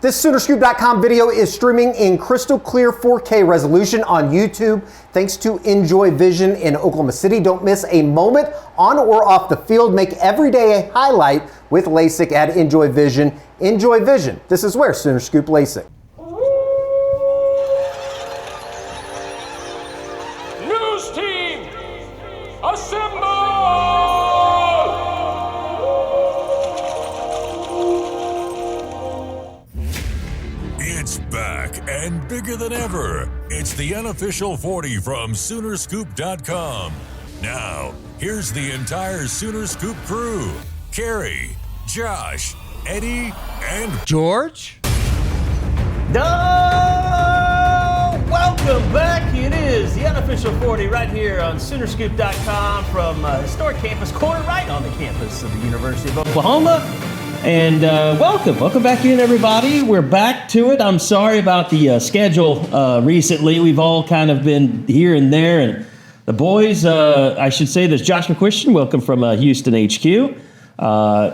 This Soonerscoop.com video is streaming in crystal clear 4K resolution on YouTube thanks to Enjoy Vision in Oklahoma City. Don't miss a moment on or off the field. Make every day a highlight with LASIK at Enjoy Vision. Enjoy Vision. This is where Sooner Scoop LASIK. News team, assemble! It's back and bigger than ever. It's the Unofficial 40 from Soonerscoop.com. Now, here's the entire Sooner Scoop crew. Carey, Josh, Eddie, and George. Welcome back. It is the Unofficial 40 right here on Soonerscoop.com from historic campus corner right on the campus of the University of Oklahoma. And welcome back in, everybody. We're back to it. I'm sorry about the schedule recently. We've all kind of been here and there. And the boys, I should say, there's Josh McCuistion. Welcome from Houston HQ.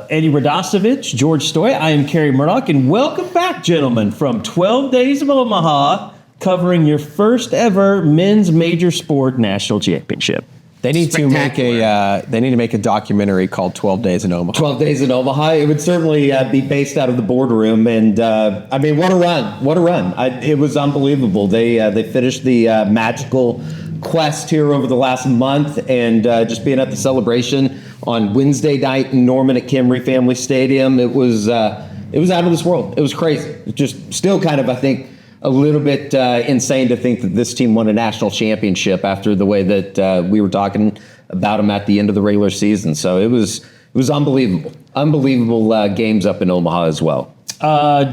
Eddie Radosevich, George Stoy. I am Carey Murdoch. And welcome back, gentlemen, from 12 Days of Omaha, covering your first ever men's major sport national championship. They need to make a documentary called 12 Days in Omaha. 12 Days in Omaha. It would certainly be based out of the boardroom. And I mean, what a run. What a run. It was unbelievable. They finished the magical quest here over the last month, and just being at the celebration on Wednesday night in Norman at Kimry Family Stadium. It was out of this world. It was crazy. It just still kind of, I think, a little bit insane to think that this team won a national championship after the way that we were talking about them at the end of the regular season. So it was unbelievable. Unbelievable games up in Omaha as well.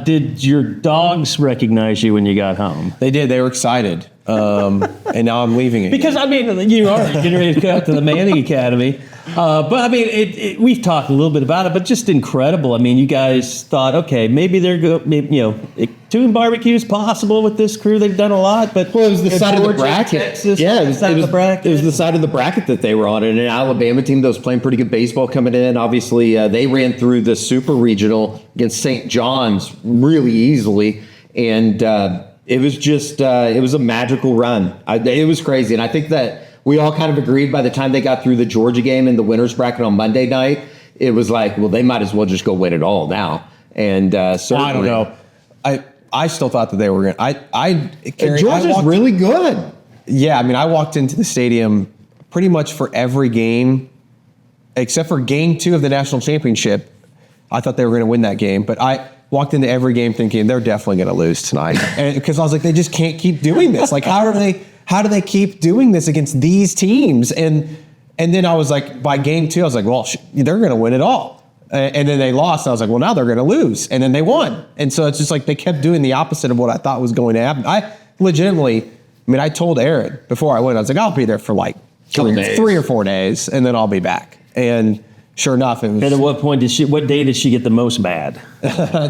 Did your dogs recognize you when you got home? They did. They were excited. And now I'm leaving it. Because, I mean, you are getting ready to go to the Manning Academy. But, I mean, we've talked a little bit about it, but just incredible. I mean, you guys thought, okay, maybe tune barbecue is possible with this crew. They've done a lot, but well, it was the side of the Georgia, bracket. Texas, yeah, it was the side of the bracket that they were on, and an Alabama team that was playing pretty good baseball coming in. Obviously, they ran through the Super Regional against St. John's really easily, and it was just it was a magical run. It was crazy, and I think that we all kind of agreed by the time they got through the Georgia game in the winners bracket on Monday night, it was like, well, they might as well just go win it all now. And certainly, I don't know. I still thought that they were going to. Georgia's really good. Yeah, I mean, I walked into the stadium pretty much for every game, except for game 2 of the national championship. I thought they were going to win that game, but I walked into every game thinking they're definitely going to lose tonight. Because I was like, they just can't keep doing this. Like, how do they keep doing this against these teams? And then I was like, by game 2, I was like, well, they're going to win it all. And then they lost. And I was like, well, now they're going to lose. And then they won. And so it's just like they kept doing the opposite of what I thought was going to happen. I told Aaron before I went, I was like, I'll be there for like 3 or 4 days, and then I'll be back. And sure enough, it was. And at what day did she get the most mad?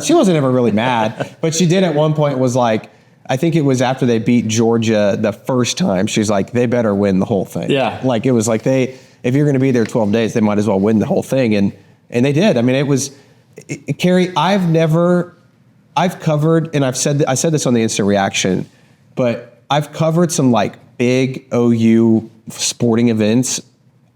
She wasn't ever really mad, but she did at one point was like, I think it was after they beat Georgia the first time. She's like, they better win the whole thing. Yeah. Like it was like if you're going to be there 12 days, they might as well win the whole thing. And they did. I mean, Carey, I've covered, and I said this on the Instant Reaction, but I've covered some like big OU sporting events.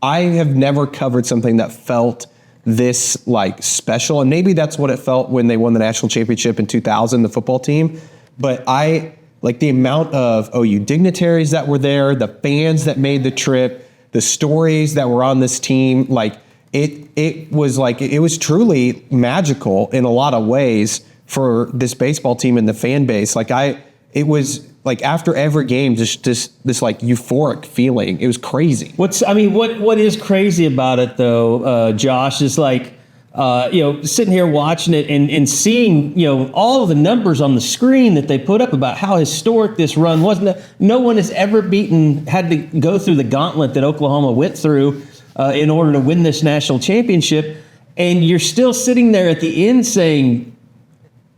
I have never covered something that felt this like special. And maybe that's what it felt when they won the national championship in 2000, the football team. But I like the amount of OU dignitaries that were there, the fans that made the trip, the stories that were on this team, like, It was truly magical in a lot of ways for this baseball team and the fan base. It was like after every game, just this like euphoric feeling. It was crazy. What is crazy about it though, Josh, is like, sitting here watching it and seeing, all of the numbers on the screen that they put up about how historic this run was. No one has ever had to go through the gauntlet that Oklahoma went through in order to win this national championship, and you're still sitting there at the end saying,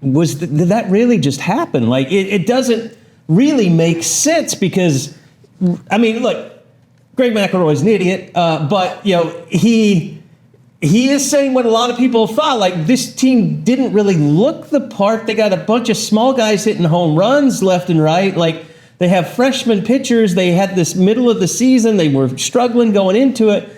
did that really just happen? Like, it doesn't really make sense because, I mean, look, Greg McElroy's an idiot, but, he he is saying what a lot of people thought. Like, this team didn't really look the part. They got a bunch of small guys hitting home runs left and right. Like, they have freshman pitchers. They had this middle of the season. They were struggling going into it.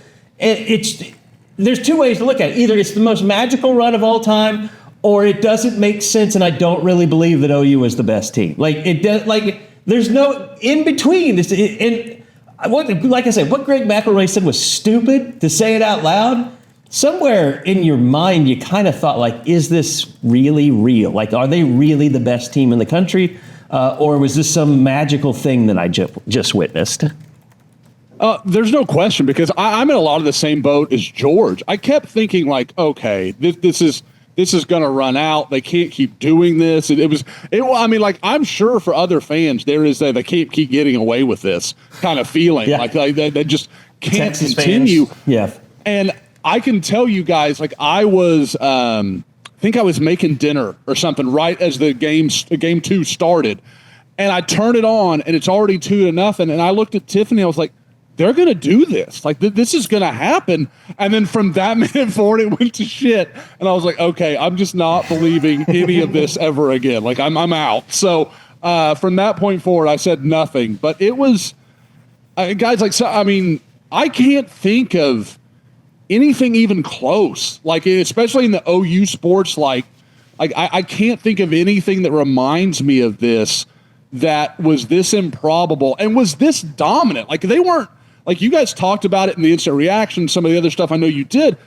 And there's two ways to look at it. Either it's the most magical run of all time, or it doesn't make sense, and I don't really believe that OU is the best team. Like, it does. Like, there's no in between. Like I said, what Greg McElroy said was stupid. To say it out loud, somewhere in your mind, you kind of thought, like, is this really real? Like, are they really the best team in the country? Or was this some magical thing that I just witnessed? There's no question, because I'm in a lot of the same boat as George. I kept thinking, like, okay, this is going to run out. They can't keep doing this. I mean, like, I'm sure for other fans, there is they can't keep getting away with this kind of feeling. Yeah. Like they just can't Texas continue. Fans. Yeah. And I can tell you guys, like, I was, I think I was making dinner or something right as the game 2 started. And I turned it on, and it's already 2-0. And I looked at Tiffany, I was like, they're going to do this. Like, this is going to happen. And then from that minute forward, it went to shit. And I was like, okay, I'm just not believing any of this ever again. Like, I'm out. So from that point forward, I said nothing. But it was, guys, like, so, I mean, I can't think of anything even close. Like, especially in the OU sports, like I can't think of anything that reminds me of this that was this improbable and was this dominant. Like, they weren't, like, you guys talked about it in the instant reaction, some of the other stuff I know you did.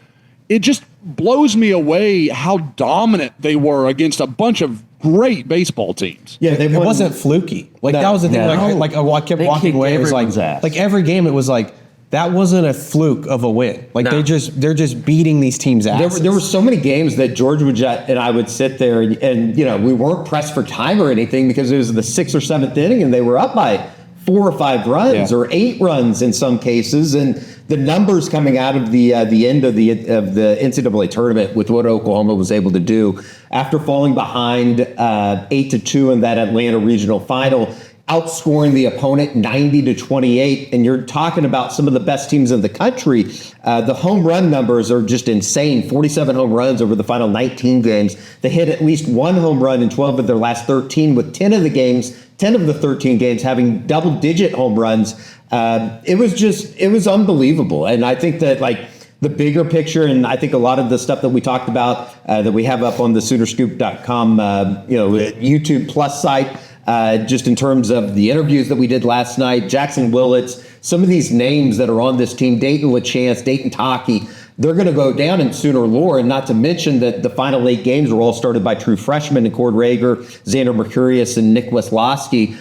It just blows me away how dominant they were against a bunch of great baseball teams. Yeah, it wasn't fluky. Like, that was the thing. No. I kept walking away. It was like, every game, it was like, that wasn't a fluke of a win. Like, they're just beating these teams' asses. There were so many games that George and I would sit there and you know, we weren't pressed for time or anything, because it was the 6th or 7th inning and they were up by 4 or 5 runs or 8 runs in some cases. And the numbers coming out of the end of the NCAA tournament with what Oklahoma was able to do after falling behind 8-2 in that Atlanta regional final, outscoring the opponent 90-28, and you're talking about some of the best teams in the country. The home run numbers are just insane. 47 home runs over the final 19 games. They hit at least 1 home run in 12 of their last 13, with 10 of the 13 games having double-digit home runs. It was unbelievable. And I think that, like, the bigger picture, and I think a lot of the stuff that we talked about that we have up on the Soonerscoop.com YouTube Plus site, just in terms of the interviews that we did last night, Jackson Willits, some of these names that are on this team, Dayton LaChance, Dayton Taki, they're going to go down in Sooner lore, and not to mention that the final 8 games were all started by true freshmen in Cord Rager, Xander Mercurius, and Nick Weslowski.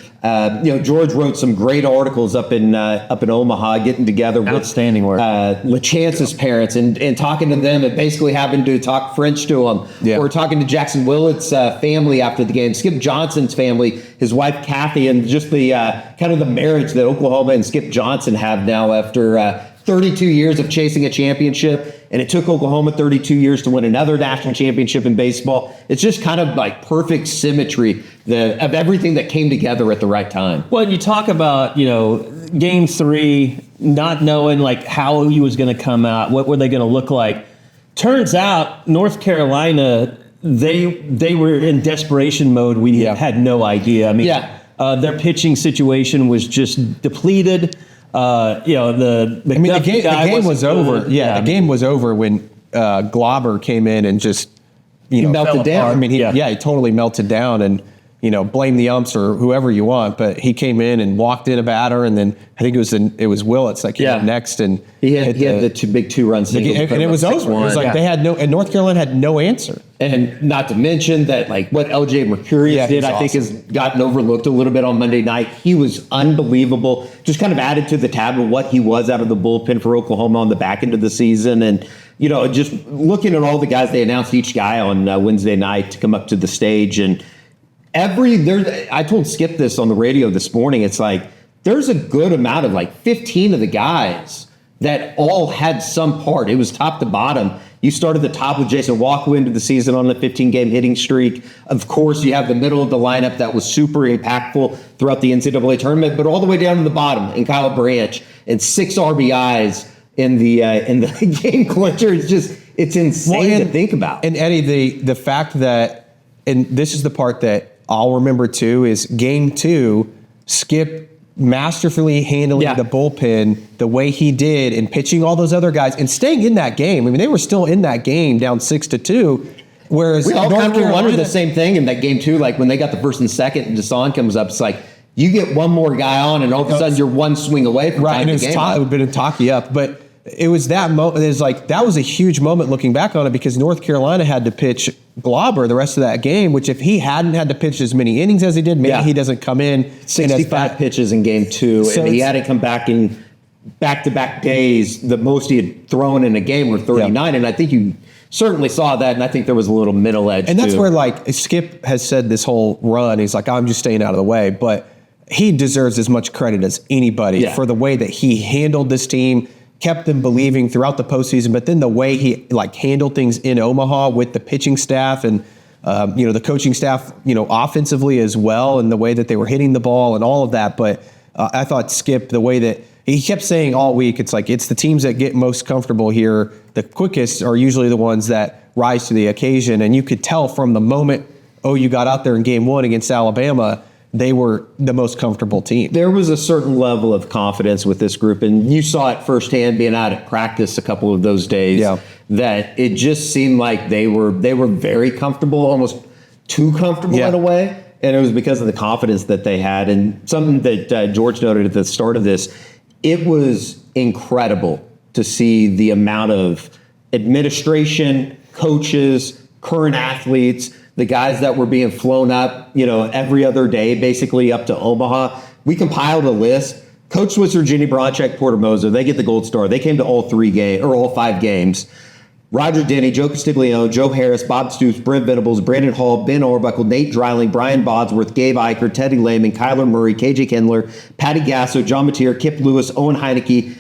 George wrote some great articles up in Omaha, getting together with LaChance's parents and talking to them, and basically having to talk French to them. Yeah. Or talking to Jackson Willits' family after the game, Skip Johnson's family, his wife Kathy, and just the kind of the marriage that Oklahoma and Skip Johnson have now after 32 years of chasing a championship. And it took Oklahoma 32 years to win another national championship in baseball. It's just kind of like perfect symmetry of everything that came together at the right time. Well, you talk about, game 3, not knowing like how he was going to come out, what were they going to look like. Turns out North Carolina, they were in desperation mode. We had no idea. I mean, their pitching situation was just depleted. The game was over. Yeah, the game was over when Glauber came in and just he melted down. I mean, he totally melted down, and blame the umps or whoever you want, but he came in and walked in a batter, and then I think it was Willits that came up next, and he had the 2 big 2-run singles, and it was over. It was like they had and North Carolina had no answer. And not to mention that, like, what LJ Mercurius did, I think has gotten overlooked a little bit on Monday night. He was unbelievable. Just kind of added to the tab of what he was out of the bullpen for Oklahoma on the back end of the season. And, just looking at all the guys, they announced each guy on Wednesday night to come up to the stage. And I told Skip this on the radio this morning. It's like, there's a good amount of, like, 15 of the guys that all had some part. It was top to bottom. You started at the top with Jason Walker into the season on the 15-game hitting streak. Of course, you have the middle of the lineup that was super impactful throughout the NCAA tournament, but all the way down to the bottom in Kyle Branch and 6 RBIs in the game clincher. it's insane to think about. And Eddie, the fact that, and this is the part that I'll remember too, is game 2, Skip masterfully handling the bullpen the way he did and pitching all those other guys and staying in that game. I mean, they were still in that game down 6-2. Whereas we all North kind of Carolina wondered the same thing in that game too. Like when they got the first and second and Deshaun comes up, it's like you get one more guy on and all of a sudden you're one swing away from right. And it was it would have been a talkie up, but it was that moment. It was like that was a huge moment looking back on it because North Carolina had to pitch Glauber the rest of that game. Which if he hadn't had to pitch as many innings as he did, maybe he doesn't come in 65 pitches in game 2, so and he hadn't come back in back-to-back days. The most he had thrown in a game were 39, and I think you certainly saw that, and I think there was a little middle edge. And that's where like Skip has said this whole run. He's like, I'm just staying out of the way, but he deserves as much credit as anybody for the way that he handled this team. Kept them believing throughout the postseason, but then the way he like handled things in Omaha with the pitching staff and the coaching staff, offensively as well, and the way that they were hitting the ball and all of that. But I thought Skip, the way that he kept saying all week, it's like it's the teams that get most comfortable here. The quickest are usually the ones that rise to the occasion, and you could tell from the moment OU got out there in game 1 against Alabama. They were the most comfortable team. There was a certain level of confidence with this group, and you saw it firsthand being out at practice a couple of those days. That it just seemed like they were very comfortable, almost too comfortable in a way. And it was because of the confidence that they had. And something that George noted at the start of this, it was incredible to see the amount of administration, coaches, current athletes, the guys that were being flown up, every other day, basically up to Omaha. We compiled a list. Coach was Virginia Bronchek, Porter Moser. They get the gold star. They came to all 5 games. Roger Denny, Joe Castiglione, Joe Harris, Bob Stoops, Brent Venables, Brandon Hall, Ben Orbuckle, Nate Dreiling, Brian Bodsworth, Gabe Eicher, Teddy Lehman, Kyler Murray, KJ Kendler, Patty Gasso, John Mateer, Kip Lewis, Owen Heineke,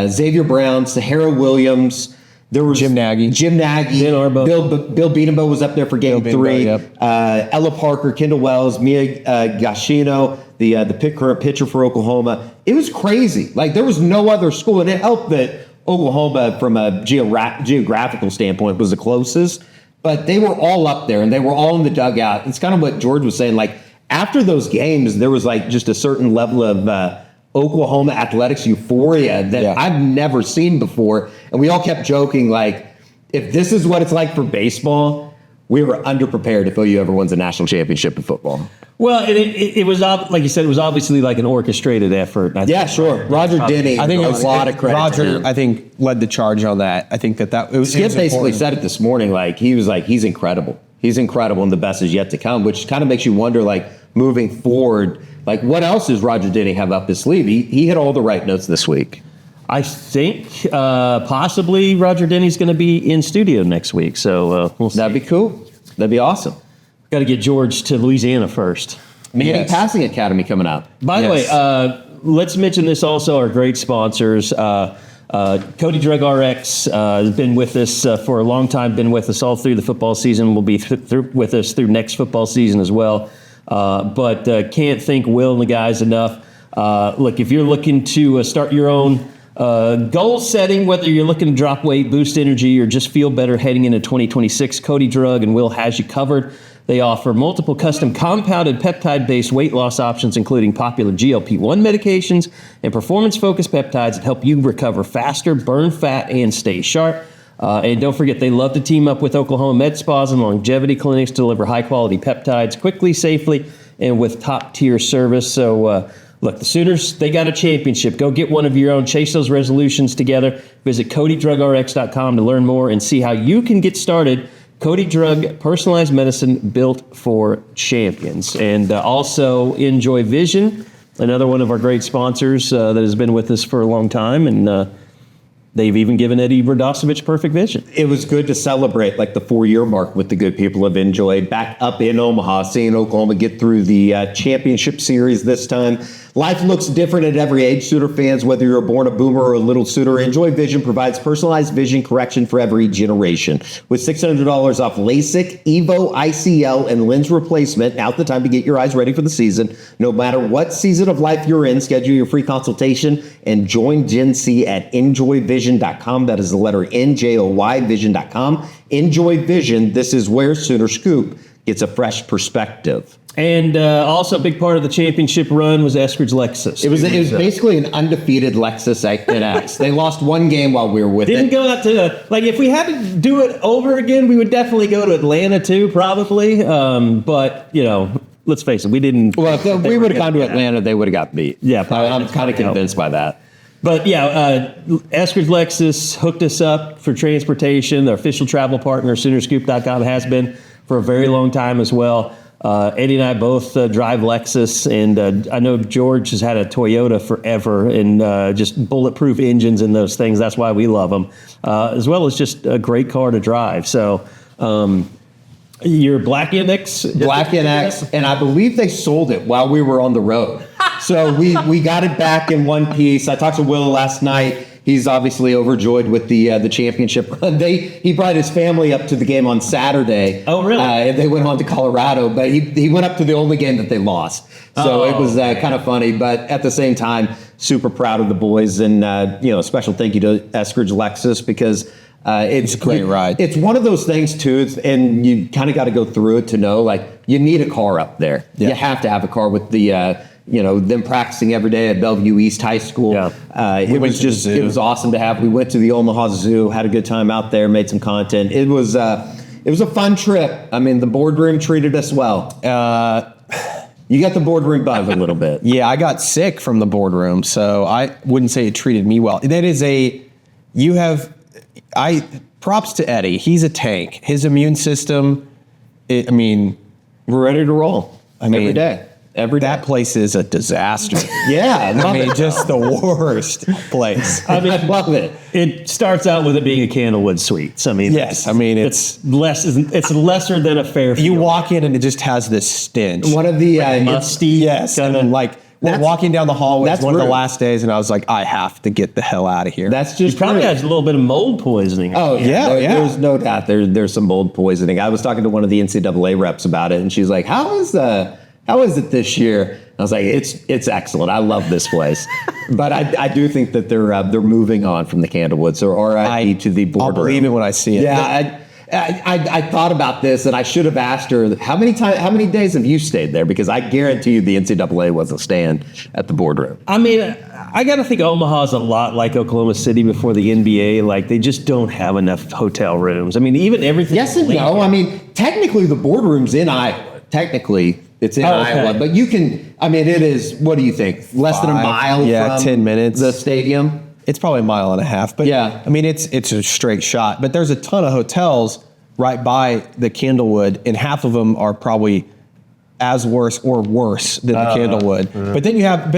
Xavier Brown, Sahara Williams. There was Jim Nagy, Bill Beatenbow was up there for game 3. Ella Parker, Kendall Wells, Mia Gashino, the current pitcher for Oklahoma. It was crazy. Like there was no other school, and it helped that Oklahoma, from a geographical standpoint, was the closest. But they were all up there, and they were all in the dugout. It's kind of what George was saying. Like after those games, there was like just a certain level of Oklahoma athletics euphoria that I've never seen before. And we all kept joking, like, if this is what it's like for baseball, we were underprepared if OU ever wins a national championship in football. Well, it was, like you said, it was obviously like an orchestrated effort. Sure. Roger Denny, I think a lot of credit Roger, to him. I think, led the charge on that. I think that it was Skip basically important. said it this morning, he's incredible. He's incredible, and the best is yet to come, which kind of makes you wonder, moving forward, what else does Roger Denny have up his sleeve? He hit all the right notes this week. I think possibly Roger Denny's going to be in studio next week, so we'll see. That'd be cool. That'd be awesome. Got to get George to Louisiana first. Manning Passing Academy coming up. By the way, let's mention this also, our great sponsors. Cody Drug RX has been with us for a long time, been with us all through the football season, will be with us through next football season as well. But can't thank Will and the guys enough. Look, if you're looking to start your own goal setting, whether you're looking to drop weight, boost energy, or just feel better heading into 2026, Cody Drug and Will has you covered. They offer multiple custom compounded peptide-based weight loss options, including popular GLP-1 medications and performance-focused peptides that help you recover faster, burn fat, and stay sharp. And don't forget, they love to team up with Oklahoma Med Spas and longevity clinics to deliver high-quality peptides quickly, safely, and with top-tier service. So, look, the Sooners, they got a championship. Go get one of your own. Chase those resolutions together. Visit CodyDrugRx.com to learn more and see how you can get started. Cody Drug, personalized medicine built for champions. And also Enjoy Vision, another one of our great sponsors that has been with us for a long time. And they've even given Eddie Radosevich perfect vision. It was good to celebrate the 4-year mark with the good people of Enjoy back up in Omaha, seeing Oklahoma get through the championship series this time. Life looks different at every age, Sooner fans. Whether you're born a boomer or a little Sooner, Enjoy Vision provides personalized vision correction for every generation. With $600 off LASIK, EVO, ICL, and lens replacement, now's the time to get your eyes ready for the season. No matter what season of life you're in, schedule your free consultation and join Gen C at enjoyvision.com. That is the letter NJOY vision.com. Enjoy Vision. This is where Sooner Scoop gets a fresh perspective. And also a big part of the championship run was Eskridge Lexus. It was basically an undefeated Lexus NX. They lost one game while we were with Didn't it. go out to, like, if we had to do it over again, we would definitely go to Atlanta too, probably. But, you know, let's face it, we didn't. Well, if we would have gone to Atlanta, they would have got beat. Yeah, I'm kind of convinced by that. But yeah, Eskridge Lexus hooked us up for transportation. Their official travel partner, Soonerscoop.com, has been for a very long time as well. Eddie and I both drive Lexus, and I know George has had a Toyota forever, and just bulletproof engines in those things. That's why we love them, as well as just a great car to drive. So your Black NX? Black NX, and I believe they sold it while we were on the road. So we got it back in one piece. I talked to Will last night. He's obviously overjoyed with the championship run. He brought his family up to the game on Saturday. Oh, really? And they went on to Colorado, but he went up to the only game that they lost. So it was kind of funny, but at the same time, super proud of the boys, and special thank you to Eskridge Lexus, because it's a great ride. It's one of those things too, and you kind of got to go through it to know, like, you need a car up there. Yeah. You have to have a car with the. Them practicing every day at Bellevue East High School. Yeah. It was awesome to have. We went to the Omaha Zoo, had a good time out there, made some content. It was a fun trip. I mean, the boardroom treated us well. You got the boardroom bug a little bit. Yeah, I got sick from the boardroom, so I wouldn't say it treated me well. Props to Eddie. He's a tank. His immune system, we're ready to roll every day. That place is a disaster. Yeah, just the worst place. I love it. It starts out with it being a Candlewood Suites. It's lesser than a Fairfield. You walk in and it just has this stench. One of the musty. Yes, and then we're walking down the hallway. It's one of the last days, and I was like, I have to get the hell out of here. That's just probably has a little bit of mold poisoning. Oh yeah, there's no doubt there's some mold poisoning. I was talking to one of the NCAA reps about it, and she's like, How is it this year? I was like, it's excellent. I love this place. But I do think that they're moving on from the Candlewood. So RIP to the boardroom. I'll believe it when I see it. Yeah, I thought about this, and I should have asked her, how many days have you stayed there? Because I guarantee you the NCAA wasn't staying at the boardroom. I got to think Omaha's a lot like Oklahoma City before the NBA. Like, they just don't have enough hotel rooms. Even everything. Yes and no. Technically the boardroom's in Iowa. Technically. It's in Iowa, but you can, it is, what do you think? Less than a mile from 10 minutes. The stadium? It's probably a mile and a half, but yeah. It's a straight shot. But there's a ton of hotels right by the Candlewood, and half of them are probably as worse or worse than the Candlewood. But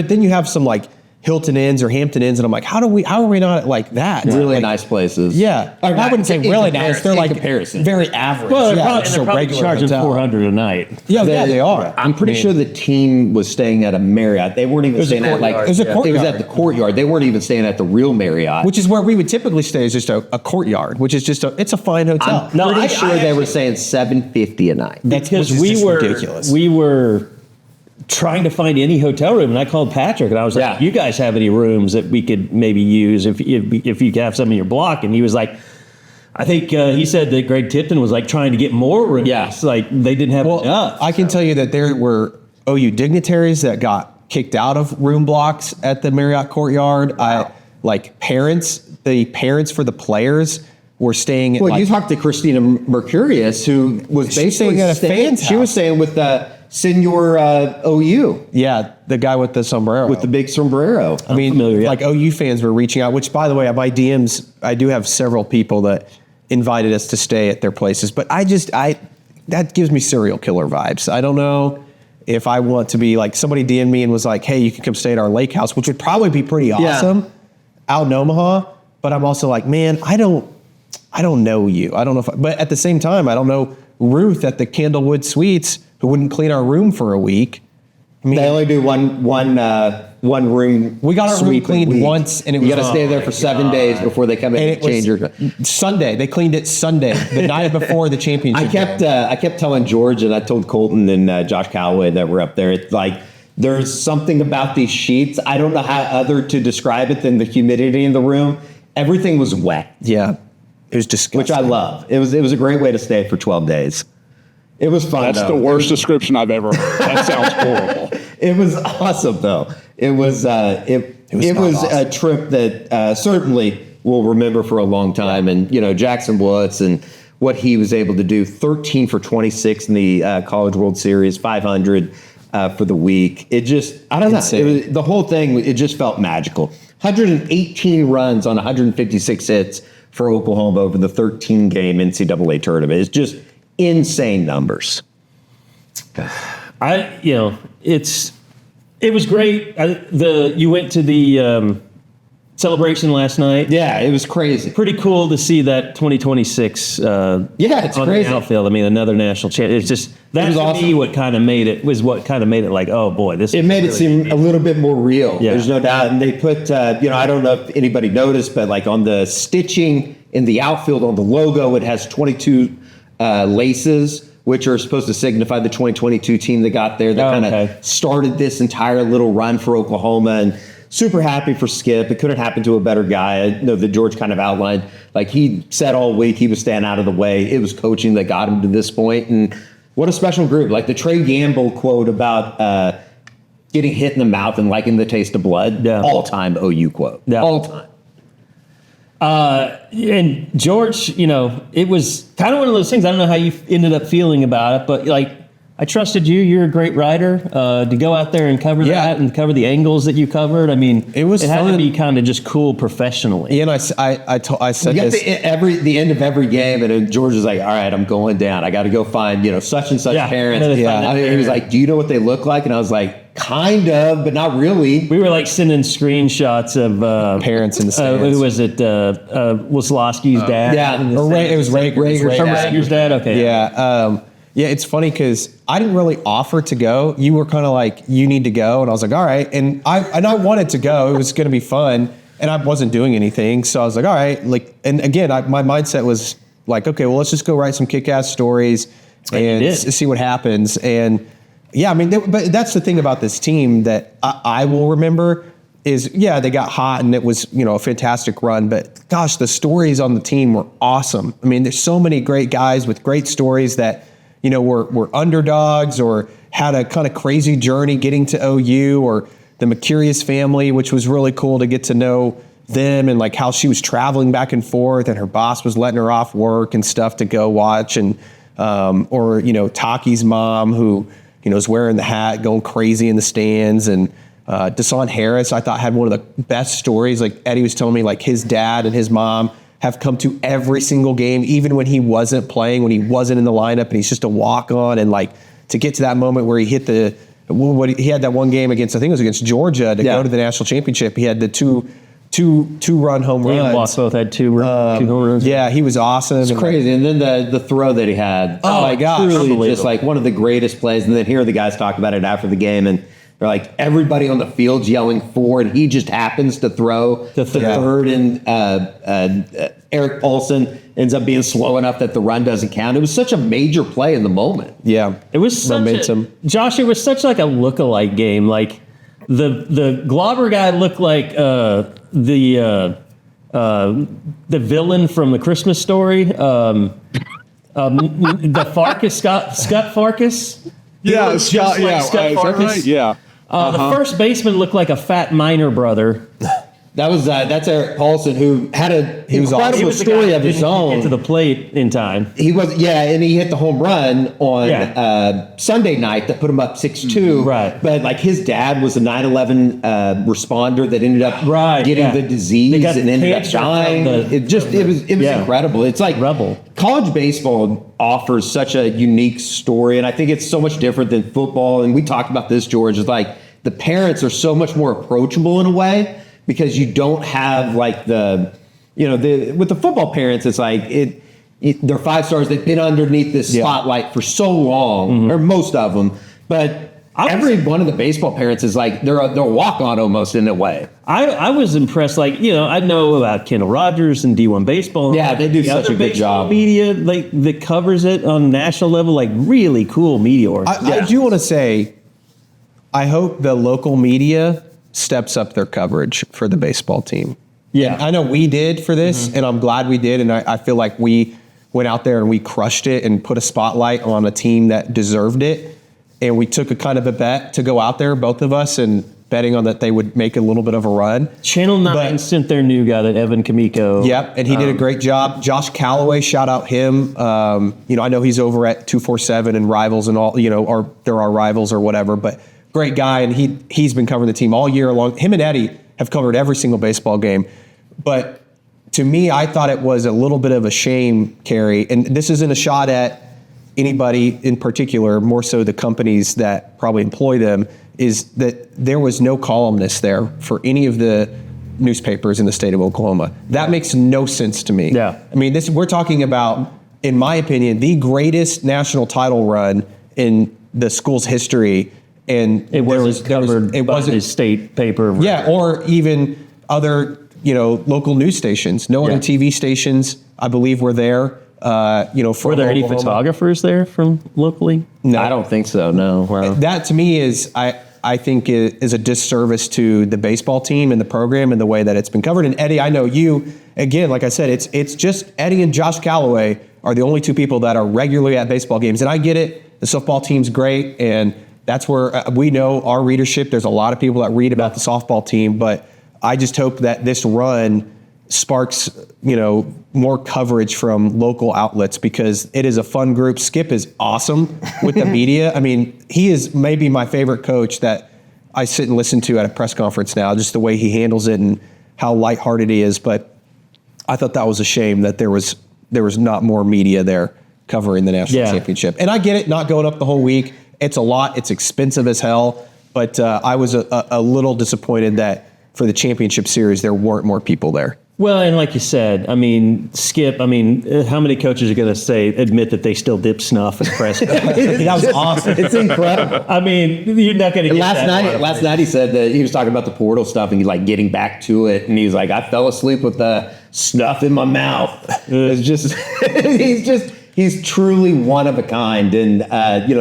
then you have some like Hilton Inns or Hampton Inns, and I'm like, how are we not like that? Really nice places. Yeah, I wouldn't say really nice. They're like very average. Well, they're probably charging $400 a night. Yeah, they are. I'm pretty sure the team was staying at a Marriott. They weren't even staying at it was at the courtyard. They weren't even staying at the real Marriott, which is where we would typically stay. Is just a courtyard, which is just it's a fine hotel. I'm pretty sure they were saying $750 a night. Because we were trying to find any hotel room, and I called Patrick, and I was like, you guys have any rooms that we could maybe use if you could have some in your block? And he was like, I think he said that Greg Tipton was like trying to get more rooms. Yeah. Like they didn't have enough. I can tell you that there were OU dignitaries that got kicked out of room blocks at the Marriott Courtyard. Wow. The parents for the players were staying at you talked to Christina Mercurius, who was basically staying at a fan's house. She was staying with Senor OU. Yeah, the guy with the sombrero. With the big sombrero. OU fans were reaching out, which, by the way, on my DMs, I do have several people that invited us to stay at their places. But that gives me serial killer vibes. I don't know if I want to be like, somebody DM'd me and was like, hey, you can come stay at our lake house, which would probably be pretty awesome out in Omaha. But I'm also like, man, I don't know you. I don't know but at the same time, I don't know Ruth at the Candlewood Suites, who wouldn't clean our room for a week. They only do one one room. We got our room suite a cleaned week. once, and it you was got to stay there for 7 days before they come in and change your. Sunday. They cleaned it Sunday, the night before the championship. I kept telling George, and I told Colton and Josh Calloway that were up there. It's like there's something about these sheets. I don't know how other to describe it than the humidity in the room. Everything was wet. Yeah, it was disgusting. Which I love. It was a great way to stay for 12 days. It was fun. That's the worst description I've ever heard. That sounds horrible. It was awesome, though. It was awesome. A trip that certainly we'll remember for a long time. And Jackson Woods and what he was able to do: 13 for 26 in the College World Series, 500 for the week. It just, I don't know. The whole thing, it just felt magical. 118 runs on 156 hits for Oklahoma over the 13-game NCAA tournament. It's just insane numbers. It was great. You went to the celebration last night. Yeah, it was crazy. Pretty cool to see that 2026. It's on crazy. The outfield. I mean, another national champ. It's just that to awesome. me what kind of made it like, oh boy, this. It made it seem a little bit more real. Yeah. There's no doubt. And they put, I don't know if anybody noticed, but like on the stitching in the outfield on the logo, it has 22 laces, which are supposed to signify the 2022 team that got there. That kind of started this entire little run for Oklahoma, and super happy for Skip. It couldn't happen to a better guy. I know that George kind of outlined, like he said all week, he was staying out of the way. It was coaching that got him to this point, and what a special group. Like the Trey Gamble quote about getting hit in the mouth and liking the taste of blood. Yeah. All-time OU quote. Yeah. All time. And George, it was kind of one of those things. I don't know how you ended up feeling about it, but like, I trusted you. You're a great writer. To go out there and cover that and cover the angles that you covered. I mean, it had to be kind of just cool professionally. Yeah, and I said you got this. the end of every game, and then George was like, "All right, I'm going down. I got to go find such and such parents." He was like, "Do you know what they look like?" And I was like, "Kind of, but not really." We were like sending screenshots of parents in the stands. Who was it? Waslowski's dad. Yeah, it was Rager's dad. Okay. Yeah. Yeah, it's funny because I didn't really offer to go. You were kind of like, you need to go. And I was like, all right. And I wanted to go. It was going to be fun. And I wasn't doing anything. So I was like, all right. And again, my mindset was like, okay, well, let's just go write some kick-ass stories and see what happens. And yeah, I mean, but that's the thing about this team that I will remember is, they got hot and it was, a fantastic run. But gosh, the stories on the team were awesome. I mean, there's so many great guys with great stories that, were underdogs or had a kind of crazy journey getting to OU, or the Mercurius family, which was really cool to get to know them and like how she was traveling back and forth and her boss was letting her off work and stuff to go watch. And, or, Taki's mom who, is wearing the hat, going crazy in the stands. And Deshaun Harris, I thought, had one of the best stories. Like Eddie was telling me, like his dad and his mom have come to every single game, even when he wasn't playing, when he wasn't in the lineup, and he's just a walk-on. And like to get to that moment where he hit he had that one game against, I think it was against Georgia to go to the national championship. He had the two-run home runs. Both had two home runs. Yeah, he was awesome. It's crazy. And then the throw that he had. Oh my gosh. Truly just like one of the greatest plays. And then here the guys talk about it after the game, and they're like, everybody on the field's yelling for, and he just happens to throw the third, and Eric Paulson ends up being slow enough that the run doesn't count. It was such a major play in the moment. Yeah. It was such Josh, it was such like a look-alike game. Like the Glauber guy looked like the villain from The Christmas Story. The Farkas, Scott Farkas. Yeah, Scott. Like Scott Farkas. Right? Yeah. The first baseman looked like a fat Minor brother. That's Eric Paulson, who had an incredible story of his own. Get to the plate in time. He was, and he hit the home run on Sunday night that put him up 6-2. Right. But like his dad was a 9/11 responder that ended up getting the disease and ended up dying. It was incredible. It's like college baseball offers such a unique story, and I think it's so much different than football. And we talked about this, George. Is like the parents are so much more approachable in a way, because you don't have like with the football parents, it's like they're 5 stars. They've been underneath this spotlight for so long, or most of them. But every one of the baseball parents is like they're a walk-on almost in a way. I was impressed. Like, I know about Kendall Rogers and D1 Baseball. Yeah, they do such a good job. Media like that covers it on a national level, like really cool media. I do want to say, I hope the local media steps up their coverage for the baseball team. Yeah, and I know we did for this, and I'm glad we did, and I feel like we went out there and we crushed it and put a spotlight on a team that deserved it. And we took a kind of a bet to go out there, both of us, and betting on that they would make a little bit of a run. Channel 9 sent their new guy, that Evan Kamiko. Yep, and he did a great job. Josh Calloway, shout out him. I know he's over at 247 and Rivals and all, or there are Rivals or whatever, but great guy, and he's been covering the team all year long. Him and Eddie have covered every single baseball game. But to me, I thought it was a little bit of a shame, Carey, and this isn't a shot at anybody in particular, more so the companies that probably employ them, is that there was no columnist there for any of the newspapers in the state of Oklahoma. That makes no sense to me. Yeah. I mean, we're talking about, in my opinion, the greatest national title run in the school's history, and it wasn't covered by the state paper. Yeah, or even other local news stations. No other TV stations, I believe, were there. Were there any photographers there from locally? No, I don't think so. No. Wow. That to me is, I think is a disservice to the baseball team and the program and the way that it's been covered. And Eddie, I know you, again, like I said, it's just Eddie and Josh Calloway are the only two people that are regularly at baseball games. And I get it. The softball team's great. And that's where we know our readership. There's a lot of people that read about the softball team, but I just hope that this run sparks, more coverage from local outlets, because it is a fun group. Skip is awesome with the media. I mean, he is maybe my favorite coach that I sit and listen to at a press conference now, just the way he handles it and how lighthearted he is. But I thought that was a shame that there was not more media there covering the national championship. And I get it, not going up the whole week. It's a lot. It's expensive as hell. But I was a little disappointed that for the championship series, there weren't more people there. Well, and like you said, Skip, how many coaches are going to admit that they still dip snuff and press? That was awesome. It's incredible. You're not going to get last night he said that he was talking about the portal stuff and he's like getting back to it. And he's like, I fell asleep with the snuff in my mouth. It's just, he's truly one of a kind. And,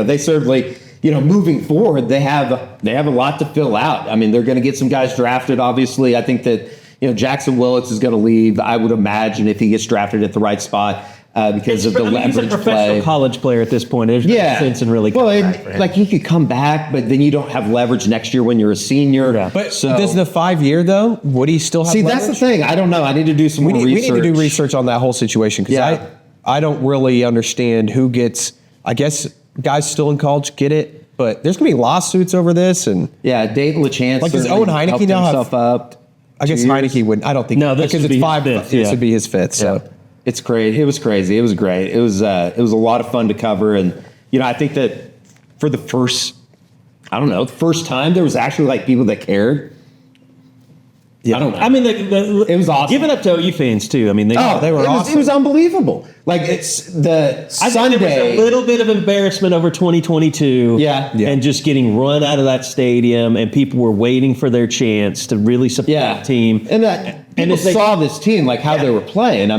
they certainly, moving forward, they have a lot to fill out. I mean, they're going to get some guys drafted, obviously. I think that, Jackson Willits is going to leave, I would imagine, if he gets drafted at the right spot because of the leverage he's a professional play. College player at this point. There's no sense in really coming back for him. Like he could come back, but then you don't have leverage next year when you're a senior. Yeah. But does the 5 year though? Would he still have? See, leverage? That's the thing. I don't know. I need to do some more research. We need to do research on that whole situation, because I don't really understand who gets. I guess guys still in college get it, but there's gonna be lawsuits over this, and Dayton LeChance. Like, does Owen Heineke now have up? I guess Heineke wouldn't. I don't think. No, this because would it's be 5. his fifth, This would be his fifth. So it's crazy. It was crazy. It was great. It was a lot of fun to cover, and I think that for the first time there was actually like people that cared. Yeah. I don't know. It was awesome. Give it up to OU fans too. They were awesome. It was unbelievable. Like it's the Sunday. I think there was a little bit of embarrassment over 2022. Yeah. And just getting run out of that stadium, and people were waiting for their chance to really support the team. And people saw this team, like how they were playing.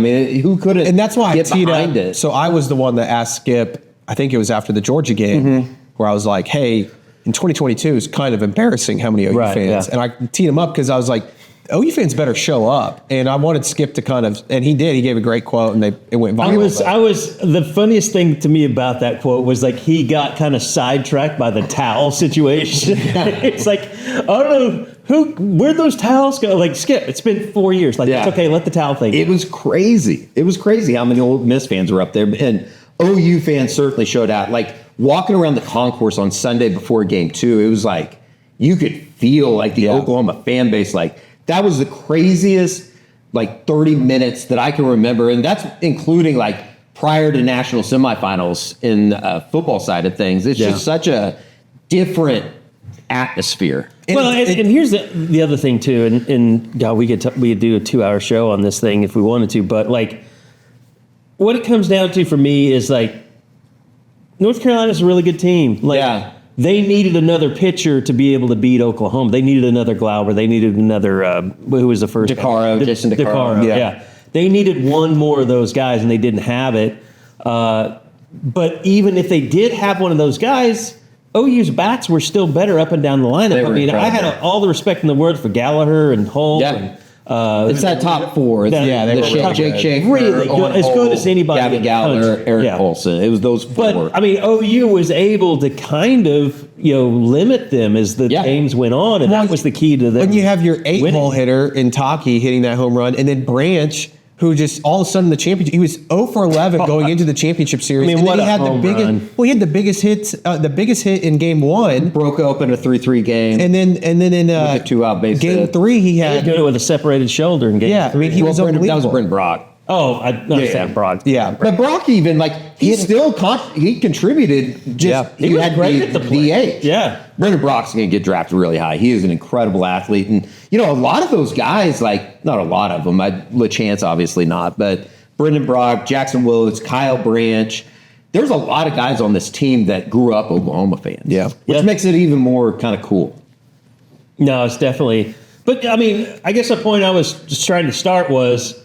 Who couldn't? And that's why I teed up. It. So I was the one that asked Skip. I think it was after the Georgia game where I was like, "Hey, in 2022 is kind of embarrassing how many OU fans." And I teed him up because I was like, OU fans better show up. And I wanted Skip to kind of, and he did. He gave a great quote, and it went viral. I was the funniest thing to me about that quote was like he got kind of sidetracked by the towel situation. It's like, I don't know where'd those towels go? Like, Skip, it's been 4 years. Like, it's okay, let the towel thing. It was crazy. It was crazy how many Ole Miss fans were up there, and OU fans certainly showed out. Like walking around the concourse on Sunday before Game 2, it was like you could feel like the Oklahoma fan base like. That was the craziest, 30 minutes that I can remember. And that's including, prior to national semifinals in football side of things. It's just such a different atmosphere. Well, and here's the other thing, too. And God, we could do a 2-hour show on this thing if we wanted to. But, what it comes down to for me is, North Carolina's a really good team. they needed another pitcher to be able to beat Oklahoma. They needed another Glauber. They needed another, who was the first? Jason DeCaro. Yeah. They needed one more of those guys, and they didn't have it. But even if they did have one of those guys, OU's bats were still better up and down the lineup. I mean, I had all the respect in the world for Gallagher and Holt. Yeah. It's that top four. They were really Jake Schaefer, really good, as good as anybody. Gavin Gallagher, Eric Olson. It was those four. But I mean, OU was able to kind of limit them as the games went on, and that was the key to them. When you have your 8-hole hitter in Taki hitting that home run, and then Branch, who just all of a sudden the championship, he was 0 for 11 going into the championship series. I mean, and what then he a had home the biggest. run. Well, he had the biggest hits, the biggest hit in game 1, Broke open a 3-3 game. and then in With a 2-out base game hit. 3 he He had. did it with a separated shoulder in game. Yeah, I mean he was that was unbelievable. Brent Brock. Oh, I understand, Broad. Yeah, But Brock even he still he contributed. Just He was had great at the plate. DH. Yeah. Brendan Brock's going to get drafted really high. He is an incredible athlete, and a lot of those guys, not a lot of them. LaChance obviously not, but Brendan Brock, Jackson Willis, Kyle Branch. There's a lot of guys on this team that grew up Oklahoma fans. Yeah. Which makes it even more kind of cool. No, it's definitely. But I mean, I guess the point I was just trying to start was,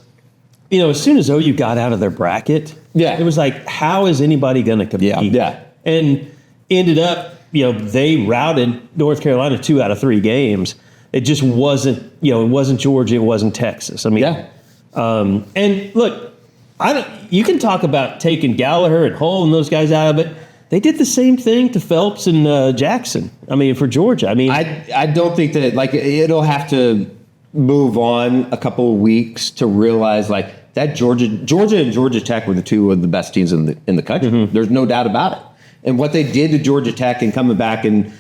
as soon as OU got out of their bracket, it was like, how is anybody going to compete? Yeah. And ended up, they routed North Carolina 2 out of 3 games. It just wasn't, it wasn't Georgia, it wasn't Texas. I mean, and look, you can talk about taking Gallagher and Hull and those guys out of it. They did the same thing to Phelps and Jackson. I mean, for Georgia. I mean, I don't think that it'll have to move on a couple of weeks to realize that Georgia and Georgia Tech were the two of the best teams in the country. Mm-hmm. There's no doubt about it. And what they did to Georgia Tech and coming back and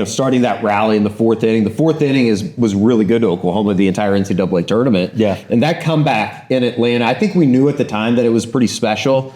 starting that rally in the 4th inning. The 4th inning was really good to Oklahoma the entire NCAA tournament. Yeah. And that comeback in Atlanta, I think we knew at the time that it was pretty special.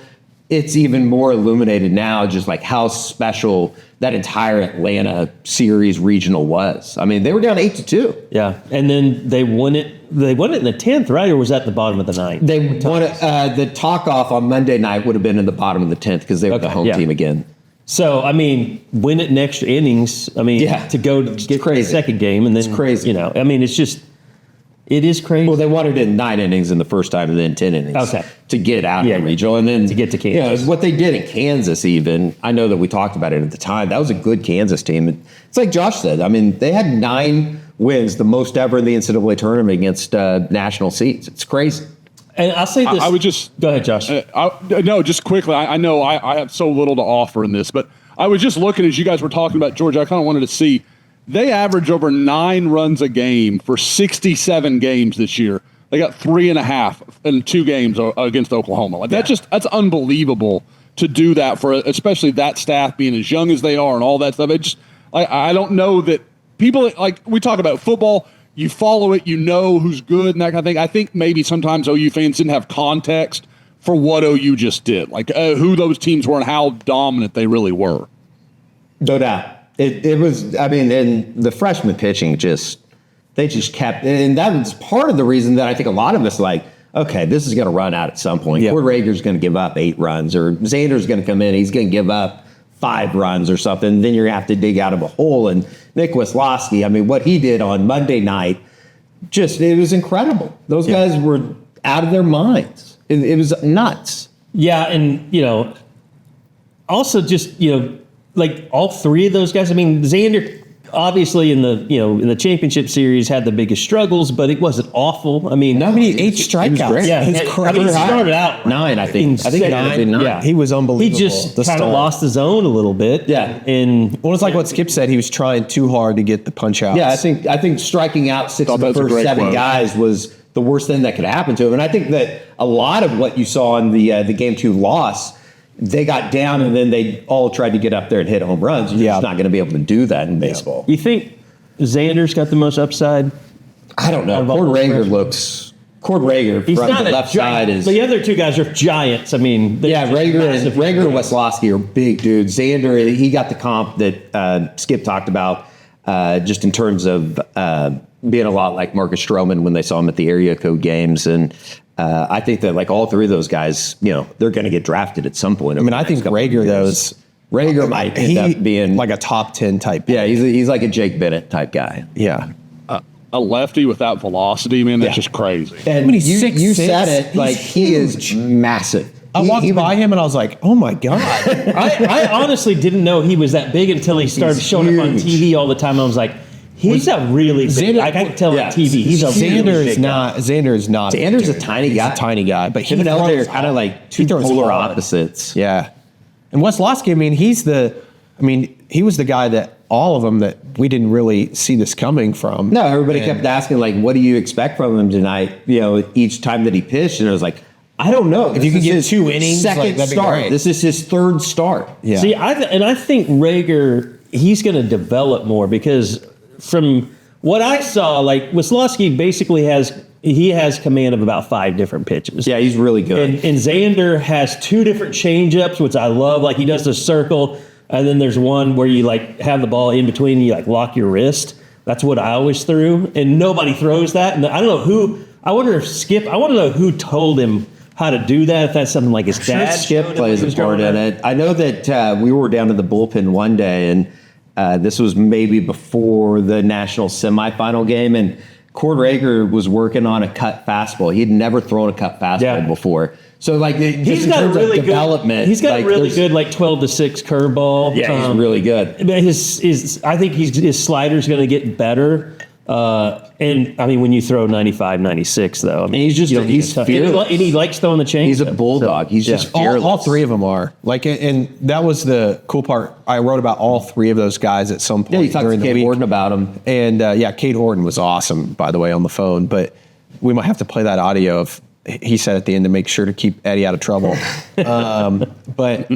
It's even more illuminated now, just how special that entire Atlanta series regional was. I mean, they were down 8-2. yeah. And then they won it. They won it in the 10th, right? Or was that the bottom of the 9th? They won it. The talk-off on Monday night would have been in the bottom of the 10th because they were the home team again. So, I mean, win it in extra innings. I mean, to go to get the second game. And then, it's crazy. I mean, it is crazy. Well, they wanted it in 9 innings in the first time and then 10 innings to get out of the regional. And then to get to Kansas. What they did in Kansas even, I know that we talked about it at the time, that was a good Kansas team. It's like Josh said, I mean, they had 9 wins, the most ever in the NCAA tournament against national seeds. It's crazy. And I'll say this. I would just go ahead, Josh. No, just quickly. I know I have so little to offer in this, but I was just looking as you guys were talking about Georgia. I kind of wanted to see they average over 9 runs a game for 67 games this year. They got 3.5 in 2 games against Oklahoma. That's unbelievable to do that for especially that staff being as young as they are and all that stuff. I don't know that people we talk about football. You follow it, who's good and that kind of thing. I think maybe sometimes OU fans didn't have context for what OU just did, who those teams were and how dominant they really were. No doubt. It was, I mean, and the freshman pitching they just kept, and that was part of the reason that I think a lot of us okay, this is going to run out at some point. Cord Rager's going to give up 8 runs, or Xander's going to come in, he's going to give up 5 runs or something. Then you're going to have to dig out of a hole. And Nick Wisloski, I mean, what he did on Monday night, it was incredible. Those guys were out of their minds. It was nuts. Yeah, and, also just, all 3 of those guys. I mean, Xander obviously in the championship series had the biggest struggles, but it wasn't awful. I mean, 8 strikeouts. Yeah, he started out 9. I think 9. Yeah, he was unbelievable. He just kind of lost his own a little bit. Yeah, and it's like what Skip said. He was trying too hard to get the punch out. Yeah, I think striking out 6 of the first 7 guys was the worst thing that could happen to him. And I think that a lot of what you saw in the game 2 loss, they got down and then they all tried to get up there and hit home runs. You're just not going to be able to do that in baseball. You think Xander's got the most upside? I don't know. Cord Rager from the left side is. The other 2 guys are giants. I mean, Rager and Wisloski are big dudes. Xander, he got the comp that Skip talked about, just in terms of being a lot like Marcus Stroman when they saw him at the area code games. And I think that all 3 of those guys, they're going to get drafted at some point. I mean, I think Rager, though, Rager might end up being like a top 10 type. Yeah, he's like a Jake Bennett type guy. Yeah. A lefty without velocity, man, that's just crazy. And I mean, he's you 6'6". said it, like He's he is massive. I walked by him and I was like, oh my God. I honestly didn't know he was that big until he started showing up on TV all the time. I was like, he's a really big. Xander- I can tell yeah. on TV. He's a really Xander big is guy. not. Xander is not. Xander's a tiny guy. He's a tiny guy, but Him and Elder are kind of like two throws polar hard. opposites. Yeah. And Weslowski, I mean, he was the guy that all of them that we didn't really see this coming from. No, everybody kept asking, like, what do you expect from him tonight? You know, each time that he pitched, and it was like, I don't know. If you could This get is 2 his innings, second like, that'd be start. great. This is his third start. Yeah. See, I think Rager, he's going to develop more because from what I saw, like Weslowski basically has command of about 5 different pitches. Yeah, he's really good. And Xander has 2 different changeups, which I love. Like he does the circle, and then there's one where you like have the ball in between and you like lock your wrist. That's what I always threw, and nobody throws that. And I don't know who. I want to know who told him how to do that. If that's something like his dad. Skip showed him plays when he a was part growing in up. it. I know that we were down in the bullpen one day, and this was maybe before the national semifinal game, and Cord Rager was working on a cut fastball. He'd never thrown a cut fastball before. So, like, He's in got a terms of really development. good. He's got like, a really there's- good like 12-6 curveball. Yeah, he's really good. But I think his slider's going to get better. And I mean, when you throw 95, 96, though, I mean, he's just- you don't need he's a ton- fearless. and he likes throwing the change. He's a bulldog. He's just fearless. all 3 of them are like, and that was the cool part. I wrote about all 3 of those guys at some point. Yeah, you talked to during the Cade week. Horton about him. And Cade Horton was awesome, by the way, on the phone. But we might have to play that audio of he said at the end to make sure to keep Eddie out of trouble. But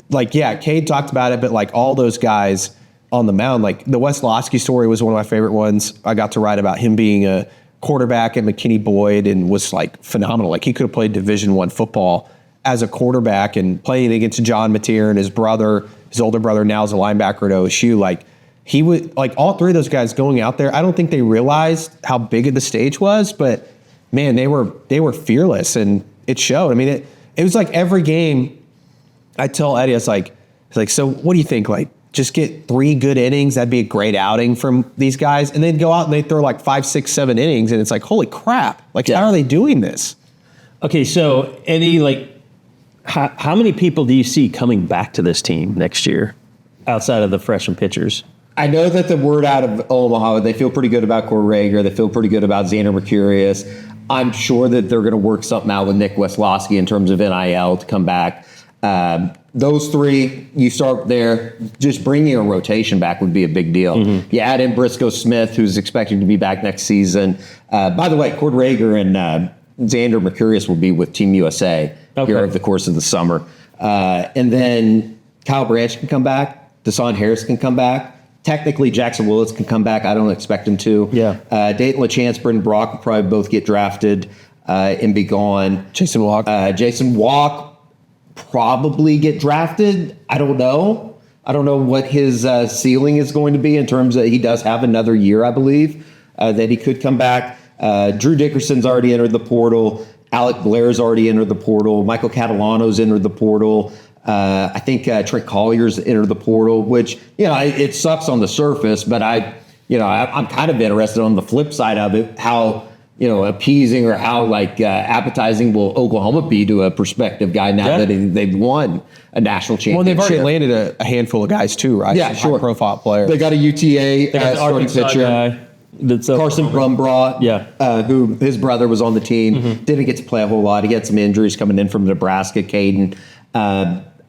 like, yeah, Cade talked about it. But like all those guys on the mound, like the Weslowski story was one of my favorite ones. I got to write about him being a quarterback at McKinney Boyd and was like phenomenal. Like he could have played Division I football as a quarterback and playing against John Mateer and his brother, his older brother now is a linebacker at OSU. Like he would, like all 3 of those guys going out there, I don't think they realized how big of the stage was, but man, they were fearless and it showed. I mean, it was like every game I tell Eddie, it's like, so what do you think? Like, just get 3 good innings. That'd be a great outing from these guys. And then go out and they throw like 5, 6, 7 innings. And it's like, holy crap. Like, how are they doing this? Okay, so Eddie, like, how many people do you see coming back to this team next year outside of the freshman pitchers? I know that the word out of Omaha, they feel pretty good about Cord Rager. They feel pretty good about Xander Mercurius. I'm sure that they're going to work something out with Nick Weslowski in terms of NIL to come back. Those 3, you start there. Just bringing a rotation back would be a big deal. You add in Briscoe Smith, who's expecting to be back next season. By the way, Cord Rager and Xander Mercurius will be with Team USA here over the course of the summer. And then Kyle Branch can come back. Deshaun Harris can come back. Technically, Jackson Willits can come back. I don't expect him to. Yeah. Dayton LaChance, Brendan Brock will probably both get drafted and be gone. Jason Walk. Jason Walk probably get drafted. I don't know. I don't know what his ceiling is going to be in terms of he does have another year, I believe, that he could come back. Drew Dickerson's already entered the portal. Alec Blair's already entered the portal. Michael Catalano's entered the portal. I think Trent Collier's entered the portal, which, it sucks on the surface, but I'm kind of interested on the flip side of it, how, appeasing or how appetizing will Oklahoma be to a prospective guy now that they've won a national championship. Well, they've already landed a handful of guys too, right? Yeah, Some sure. high-profile players. They got a UTA They got the starting Arkansas pitcher. guy. That's Carson Brumbraw, who his brother was on the team, didn't get to play a whole lot. He had some injuries coming in from Nebraska, Caden.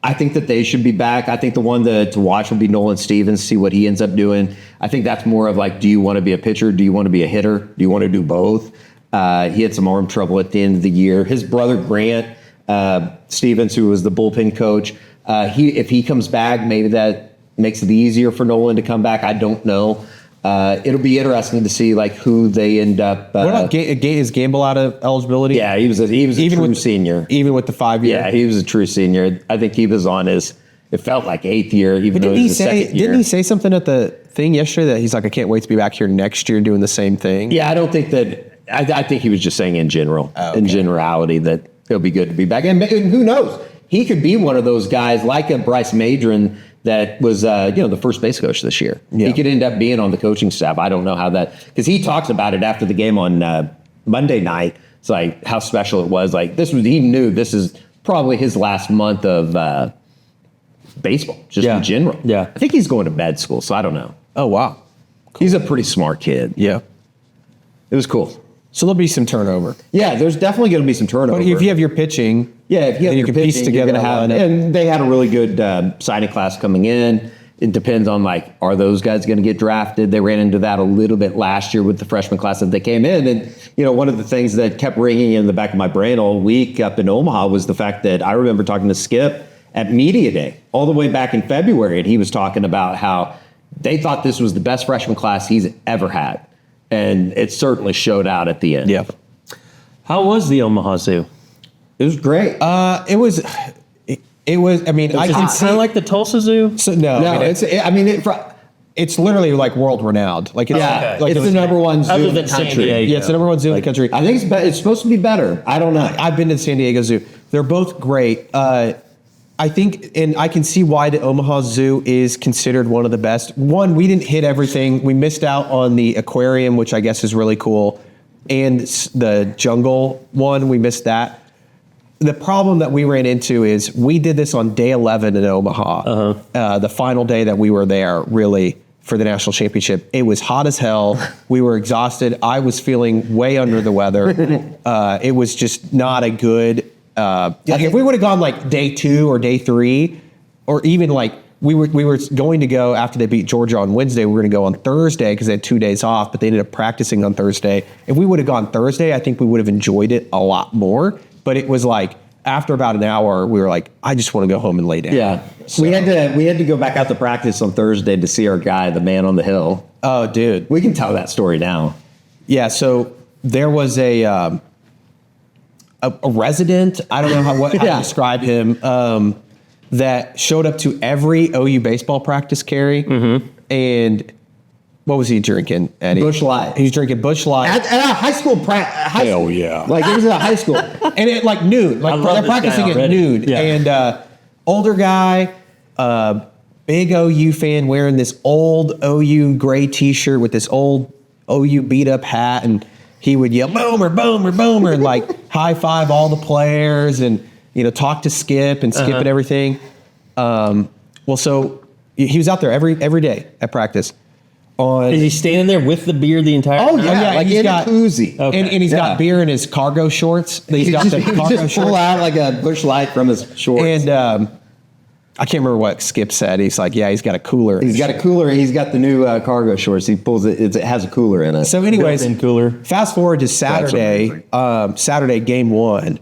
I think that they should be back. I think the one to watch will be Nolan Stevens, see what he ends up doing. I think that's more of like, do you want to be a pitcher? Do you want to be a hitter? Do you want to do both? He had some arm trouble at the end of the year. His brother, Grant Stevens, who was the bullpen coach, if he comes back, maybe that makes it easier for Nolan to come back. I don't know. It'll be interesting to see who they end up. What about is Gamble out of eligibility? Yeah, he was a true senior. Even with the 5-year? Yeah, he was a true senior. I think he was on it felt like 8th year, even though it was his second year. Didn't he say something at the thing yesterday that he's like, I can't wait to be back here next year doing the same thing? Yeah, I don't think that. I think he was just saying in general, in generality, that it'll be good to be back. And who knows? He could be one of those guys like a Bryce Madron that was the first base coach this year. Yeah. He could end up being on the coaching staff. I don't know how that, because he talks about it after the game on Monday night. It's like how special it was. Like he knew this is probably his last month of baseball, just in general. Yeah. I think he's going to med school, so I don't know. Oh, wow. He's a pretty smart kid. Yeah. It was cool. So there'll be some turnover. Yeah, there's definitely going to be some turnover. But if you have your pitching, if you have and your can piece pitching, together you're gonna a have, lineup. and they had a really good signing class coming in. It depends on are those guys going to get drafted? They ran into that a little bit last year with the freshman class that they came in. And, one of the things that kept ringing in the back of my brain all week up in Omaha was the fact that I remember talking to Skip at Media Day all the way back in February. And he was talking about how they thought this was the best freshman class he's ever had. And it certainly showed out at the end. Yeah. How was the Omaha Zoo? It was great. It was. I mean, I can Is it see. kind of like the Tulsa Zoo? So, no, No, I mean, it's literally like world renowned. Like it's like it's the number one zoo Other in the than San country. Diego. Yeah, it's the number one zoo in the country. I think it's supposed to be better. I don't know. I've been to the San Diego Zoo. They're both great. I think, and I can see why the Omaha Zoo is considered one of the best. One, we didn't hit everything. We missed out on the aquarium, which I guess is really cool, and the jungle one. We missed that. The problem that we ran into is we did this on day 11 in Omaha, the final day that we were there, really, for the national championship. It was hot as hell. We were exhausted. I was feeling way under the weather. It was just not a good. If we would have gone like day 2 or day 3, or even like we were going to go after they beat Georgia on Wednesday, we were going to go on Thursday because they had 2 days off, but they ended up practicing on Thursday. If we would have gone Thursday, I think we would have enjoyed it a lot more. But it was like after about an hour, we were like, I just want to go home and lay down. Yeah, we had to go back out to practice on Thursday to see our guy, the man on the hill. Oh, dude. We can tell that story now. Yeah. So there was a resident. I don't know how to describe him. That showed up to every OU baseball practice, Carey. Mm-hmm. And what was he drinking, Eddie? Busch Light. He was drinking Busch Light. At a high school practice. Hell yeah. Like it was at high school. And at like noon. Like love they're this guy practicing at already. noon. Yeah. And older guy, big OU fan, wearing this old OU gray t-shirt with this old OU beat up hat, and he would yell, "Boomer, Boomer, Boomer," and like high five all the players and talk to Skip and Skip and everything. Well, so he was out there every day at practice. Is he standing there with the beer the entire time? Like he's in got a koozie. Okay. and he's got beer in his cargo shorts. He's got the cargo just shorts. pull out like a Busch Light from his shorts. And I can't remember what Skip said. He's like, yeah, he's got a cooler. He's got a cooler. He's got the new cargo shorts. He pulls it. It has a cooler in it. So anyways, Built-in cooler. fast forward to Saturday, Saturday game 1.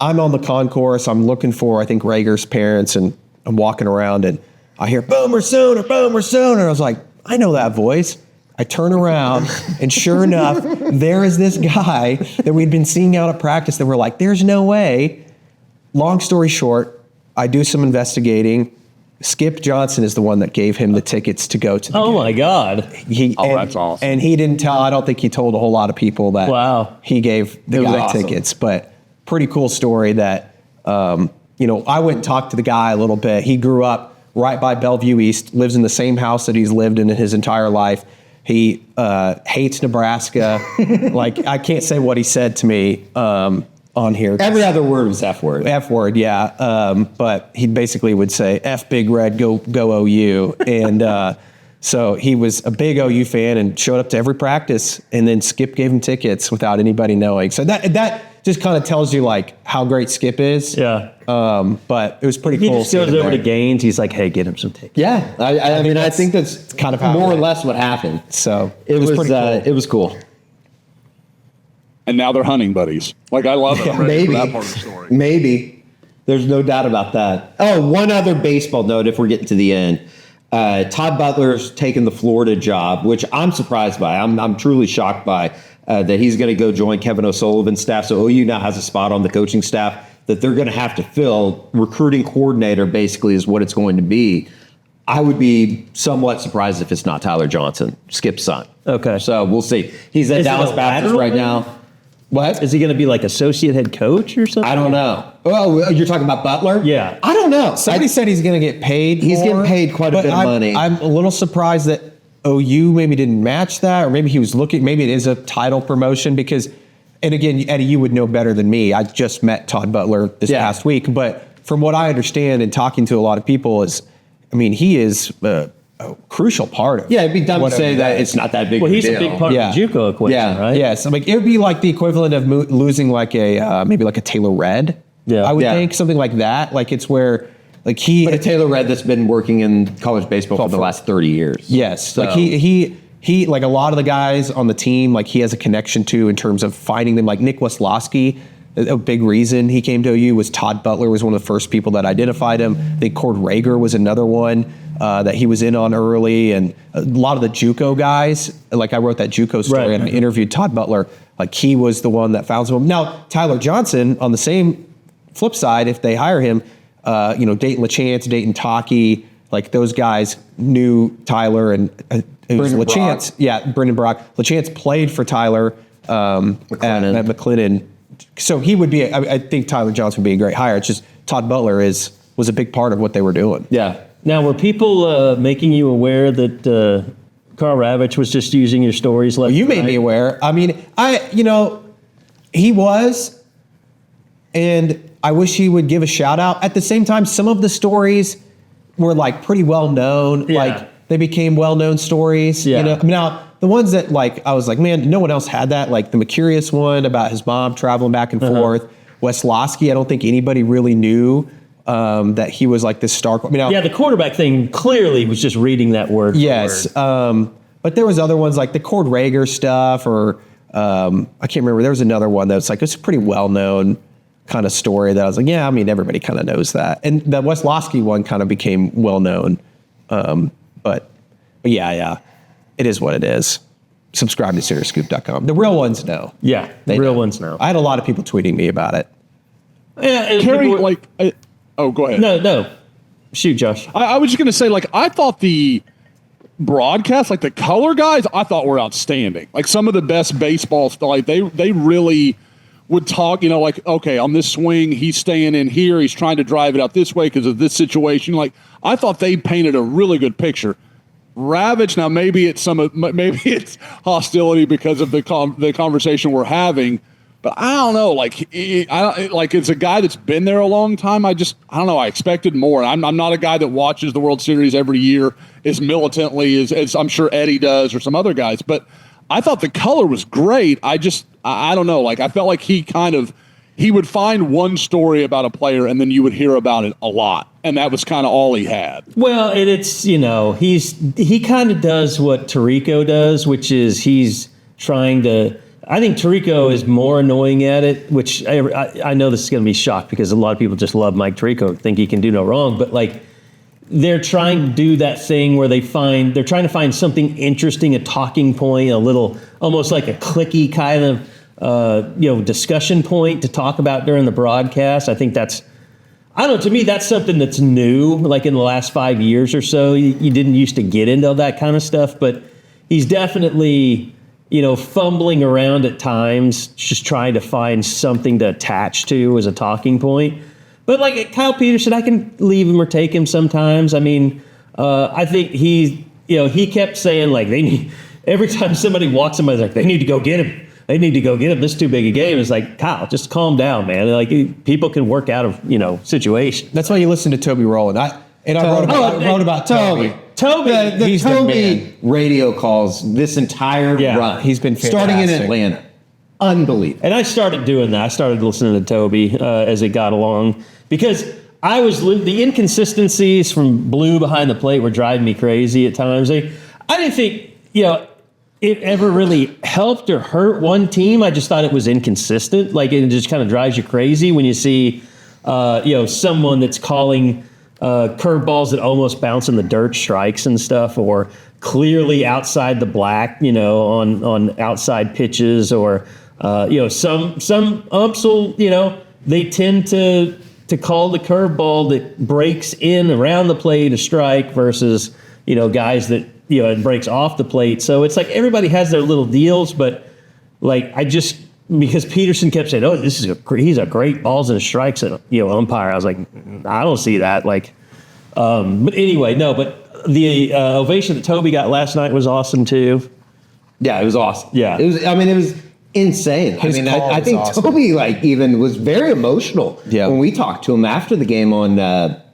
I'm on the concourse. I'm looking for, I think, Rager's parents, and I'm walking around, and I hear, "Boomer Sooner, Boomer Sooner." I was like, I know that voice. I turn around, and sure enough, there is this guy that we'd been seeing out at practice that we're like, there's no way. Long story short, I do some investigating. Skip Johnson is the one that gave him the tickets to go to the game. My God. That's awesome. And he didn't tell, I don't think he told a whole lot of people that he gave the was guy awesome. tickets, but pretty cool story that, I went and talked to the guy a little bit. He grew up right by Bellevue East, lives in the same house that he's lived in his entire life. He hates Nebraska. Like, I can't say what he said to me on here. Every other word was F word. F word, yeah. But he basically would say, "F Big Red, go OU." And so he was a big OU fan and showed up to every practice. And then Skip gave him tickets without anybody knowing. So that just kind of tells you like how great Skip is. Yeah. But it was pretty He cool. just goes seeing over him to there. Gaines. He's like, "Hey, get him some tickets." Yeah, I mean, I think that's kind of how more it or went. less what happened. So It was pretty cool. It was cool. And now they're hunting buddies. Like, I love it. I'm ready for that part of the story. Maybe. There's no doubt about that. Oh, one other baseball note if we're getting to the end. Todd Butler's taken the Florida job, which I'm surprised by. I'm truly shocked by that he's going to go join Kevin O'Sullivan's staff. So OU now has a spot on the coaching staff that they're going to have to fill. Recruiting coordinator basically is what it's going to be. I would be somewhat surprised if it's not Tyler Johnson, Skip's son. Okay. So we'll see. He's at Is it Dallas a Baptist lateral right move? now. What? Is he going to be like associate head coach or something? I don't know. Oh, you're talking about Butler? Yeah. I don't know. Somebody said he's going to get paid. He's getting paid quite a bit of money. I'm a little surprised that OU maybe didn't match that, or maybe he was looking. Maybe it is a title promotion because, and again, Eddie, you would know better than me. I just met Todd Butler this past week, but from what I understand and talking to a lot of people he is a crucial part of. Yeah, it'd be dumb to say that it's not that big. Well, of a he's deal. a big part of the JUCO equation, right? Yes, it would be like the equivalent of losing like a maybe like a Taylor Redd. Yeah, I would think something like that. Like it's where like But a Taylor Redd that's been working in college baseball for the last 30 years. Yes, So. like he like a lot of the guys on the team, like he has a connection to in terms of finding them. Like Nick Weslowski, a big reason he came to OU was Todd Butler was one of the first people that identified him. I think Cord Rager was another one that he was in on early, and a lot of the JUCO guys. Like I wrote that JUCO story and I interviewed Todd Butler. Like he was the one that found him. Now Tyler Johnson on the same flip side, if they hire him, Dayton LaChance, Dayton Taki, like those guys knew Tyler and it was LaChance. Yeah, Brendan Brock. LaChance played for Tyler at McLennan. So he would be, I think Tyler Johnson would be a great hire. It's just Todd Butler was a big part of what they were doing. Yeah. Now, were people making you aware that Carl Ravitch was just using your stories left? You made me aware. I mean, he was, and I wish he would give a shout out. At the same time, some of the stories were like pretty well known. Yeah. Like they became well known stories. Yeah. Now the ones that like I was like, man, no one else had that. Like the Mercurius one about his mom traveling back and forth. Weslowski, I don't think anybody really knew that he was like this star. The quarterback thing clearly was just reading that word. Yes, but there was other ones like the Cord Rager stuff, or I can't remember. There was another one that's like it's a pretty well known kind of story that I was like, yeah, I mean everybody kind of knows that. And the Weslowski one kind of became well known, but yeah, it is what it is. Subscribe to SoonerScoop.com. The real ones know. Yeah, the real ones know. I had a lot of people tweeting me about it. Yeah, Carey, go ahead. No. Shoot, Josh. I was just going to say, like, I thought the broadcast, like the color guys, I thought were outstanding. Like some of the best baseball stuff, like they really would talk, like, okay, on this swing, he's staying in here. He's trying to drive it out this way because of this situation. Like, I thought they painted a really good picture. Ravitch, now maybe it's hostility because of the conversation we're having, but I don't know. Like, it's a guy that's been there a long time. I don't know. I expected more. I'm not a guy that watches the World Series every year as militantly as I'm sure Eddie does or some other guys. But I thought the color was great. I don't know. Like, I felt like he would find one story about a player and then you would hear about it a lot. And that was kind of all he had. Well, he kind of does what Tirico does, which is he's trying to. I think Tirico is more annoying at it, which I know this is going to be shocked because a lot of people just love Mike Tirico, think he can do no wrong. But like, they're trying to do that thing where they're trying to find something interesting, a talking point, a little almost like a cliquey kind of discussion point to talk about during the broadcast. I think to me, that's something that's new, like in the last 5 years or so. You didn't used to get into that kind of stuff, but he's definitely, fumbling around at times, just trying to find something to attach to as a talking point. But like Kyle Peterson, I can leave him or take him sometimes. I mean, I think he kept saying like every time somebody walks somebody's like, they need to go get him. They need to go get him. This is too big a game. It's like, Kyle, just calm down, man. Like people can work out of situations. That's why you listen to Toby Rowland. I wrote about Toby. The Toby radio calls this entire run. He's been fantastic. Starting in Atlanta. Unbelievable. And I started doing that. I started listening to Toby as it got along because the inconsistencies from Blue behind the plate were driving me crazy at times. I didn't think it ever really helped or hurt one team. I just thought it was inconsistent. Like it just kind of drives you crazy when you see, someone that's calling curveballs that almost bounce in the dirt strikes and stuff, or clearly outside the black, on outside pitches, or some umps will, they tend to call the curveball that breaks in around the plate a strike versus guys that. It breaks off the plate. So it's like everybody has their little deals, but like because Peterson kept saying, "Oh, he's a great balls and strikes umpire." I was like, I don't see that. Like, but anyway, no. But the ovation that Toby got last night was awesome too. Yeah, it was awesome. Yeah, it was. I mean, it was insane. His call I was think awesome. Toby even was very emotional when we talked to him after the game on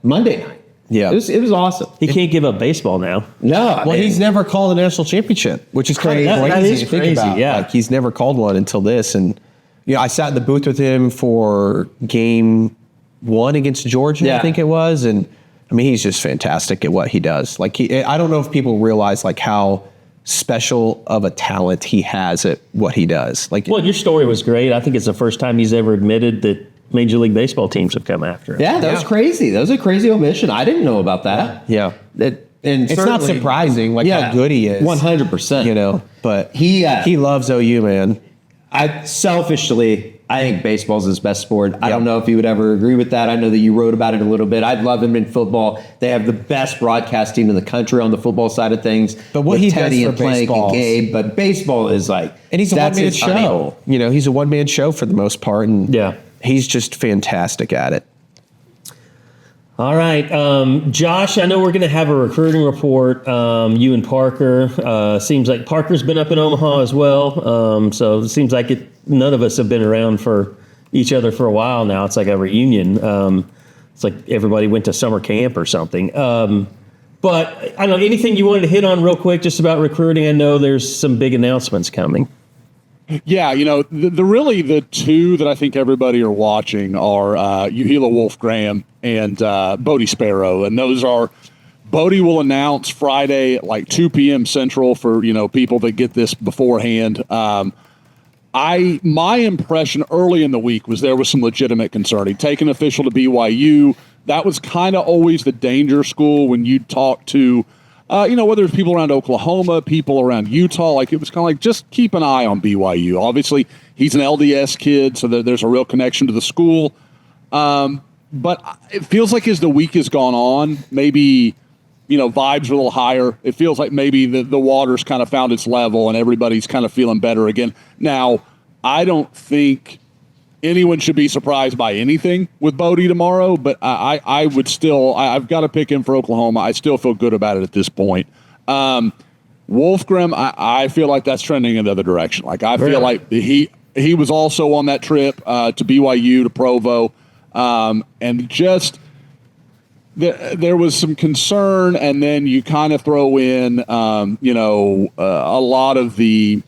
Monday night. Yeah, it was awesome. He can't give up baseball now. No, well, he's never called a national championship, which is crazy. That is to think crazy, about. yeah. Like, he's never called one until this, and I sat in the booth with him for game 1 against Georgia, I think it was, and I mean, he's just fantastic at what he does. Like, I don't know if people realize like how special of a talent he has at what he does. Like, well, your story was great. I think it's the first time he's ever admitted that Major League Baseball teams have come after him. Yeah, that was crazy. That was a crazy omission. I didn't know about that. Yeah. And it's not surprising how good he is. 100%. But he loves OU, man. I think baseball's his best sport. I don't know if you would ever agree with that. I know that you wrote about it a little bit. I'd love him in football. They have the best broadcast team in the country on the football side of things. But what he Teddy does and for Plank baseball, and Gabe, but baseball is like, and he's a one-man his honey show. hole. He's a one-man show for the most part, and he's just fantastic at it. All right, Josh, I know we're going to have a recruiting report, you and Parker. Seems like Parker's been up in Omaha as well, so it seems like none of us have been around for each other for a while now. It's like a reunion. It's like everybody went to summer camp or something. But I don't know, anything you wanted to hit on real quick just about recruiting? I know there's some big announcements coming. Yeah, the two that I think everybody are watching are Uhlia Wolfgramm and Bode Sparrow, and those are Bode will announce Friday at like 2 p.m. Central for people that get this beforehand. My impression early in the week was there was some legitimate concern. He'd taken official to BYU. That was kind of always the danger school when you talk to. Whether it's people around Oklahoma, people around Utah, like it was kind of like just keep an eye on BYU. Obviously, he's an LDS kid, so there's a real connection to the school. But it feels like as the week has gone on, maybe, vibes are a little higher. It feels like maybe the water's kind of found its level and everybody's kind of feeling better again. Now, I don't think anyone should be surprised by anything with Bode tomorrow, but I would still, I've got to pick him for Oklahoma. I still feel good about it at this point. Wolfgramm, I feel like that's trending in the other direction. Like I feel like he was also on that trip to BYU, to Provo, and just there was some concern, and then you kind of throw in, a lot of the.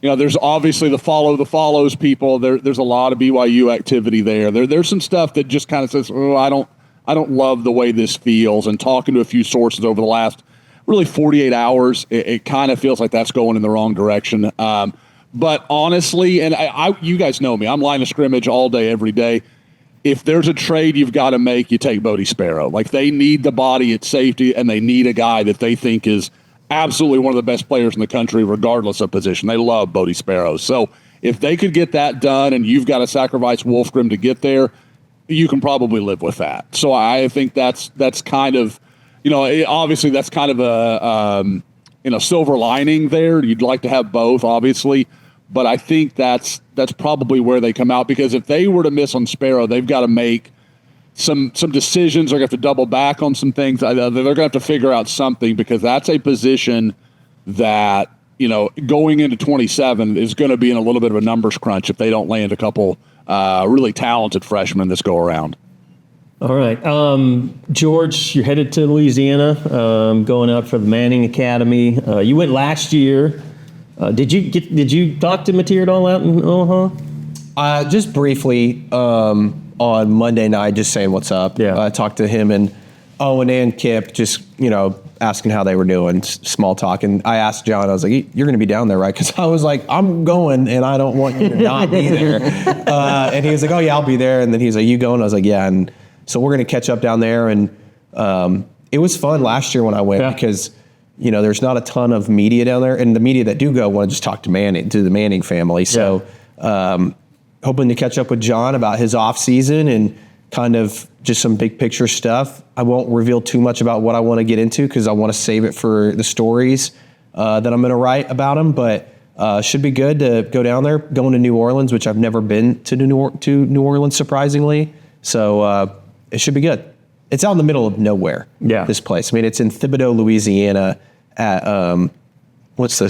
There's obviously the follows people. There's a lot of BYU activity there. There's some stuff that just kind of says, oh, I don't love the way this feels. And talking to a few sources over the last really 48 hours, it kind of feels like that's going in the wrong direction. But honestly, and you guys know me, I'm line of scrimmage all day, every day. If there's a trade you've got to make, you take Bode Sparrow. Like they need the body at safety, and they need a guy that they think is absolutely one of the best players in the country, regardless of position. They love Bode Sparrow. So if they could get that done and you've got to sacrifice Wolfgramm to get there, you can probably live with that. So I think that's kind of, obviously that's kind of a, silver lining there. You'd like to have both, obviously. But I think that's probably where they come out, because if they were to miss on Sparrow, they've got to make some decisions. They're going to have to double back on some things. They're going to have to figure out something, because that's a position that, going into 27 is going to be in a little bit of a numbers crunch if they don't land a couple really talented freshmen this go around. All right. George, you're headed to Louisiana, going out for the Manning Academy. You went last year. Did you talk to Mateer at all out in Omaha? Just briefly on Monday night, just saying what's up. Yeah. I talked to him and Owen and Kip, just asking how they were doing, small talk. And I asked John, I was like, "You're going to be down there, right?" Because I was like, "I'm going, and I don't want you to not be there." And he was like, "Oh yeah, I'll be there." And then he was like, "You going?" I was like, "Yeah." And so we're going to catch up down there. And it was fun last year when I went because there's not a ton of media down there, and the media that do go want to just talk to the Manning family. So hoping to catch up with John about his off season and kind of just some big picture stuff. I won't reveal too much about what I want to get into because I want to save it for the stories that I'm going to write about him. But Should be good to go down there. Going to New Orleans, which I've never been to New Orleans, surprisingly. So it should be good. It's out in the middle of nowhere. Yeah. This place. I mean, it's in Thibodaux, Louisiana. At what's the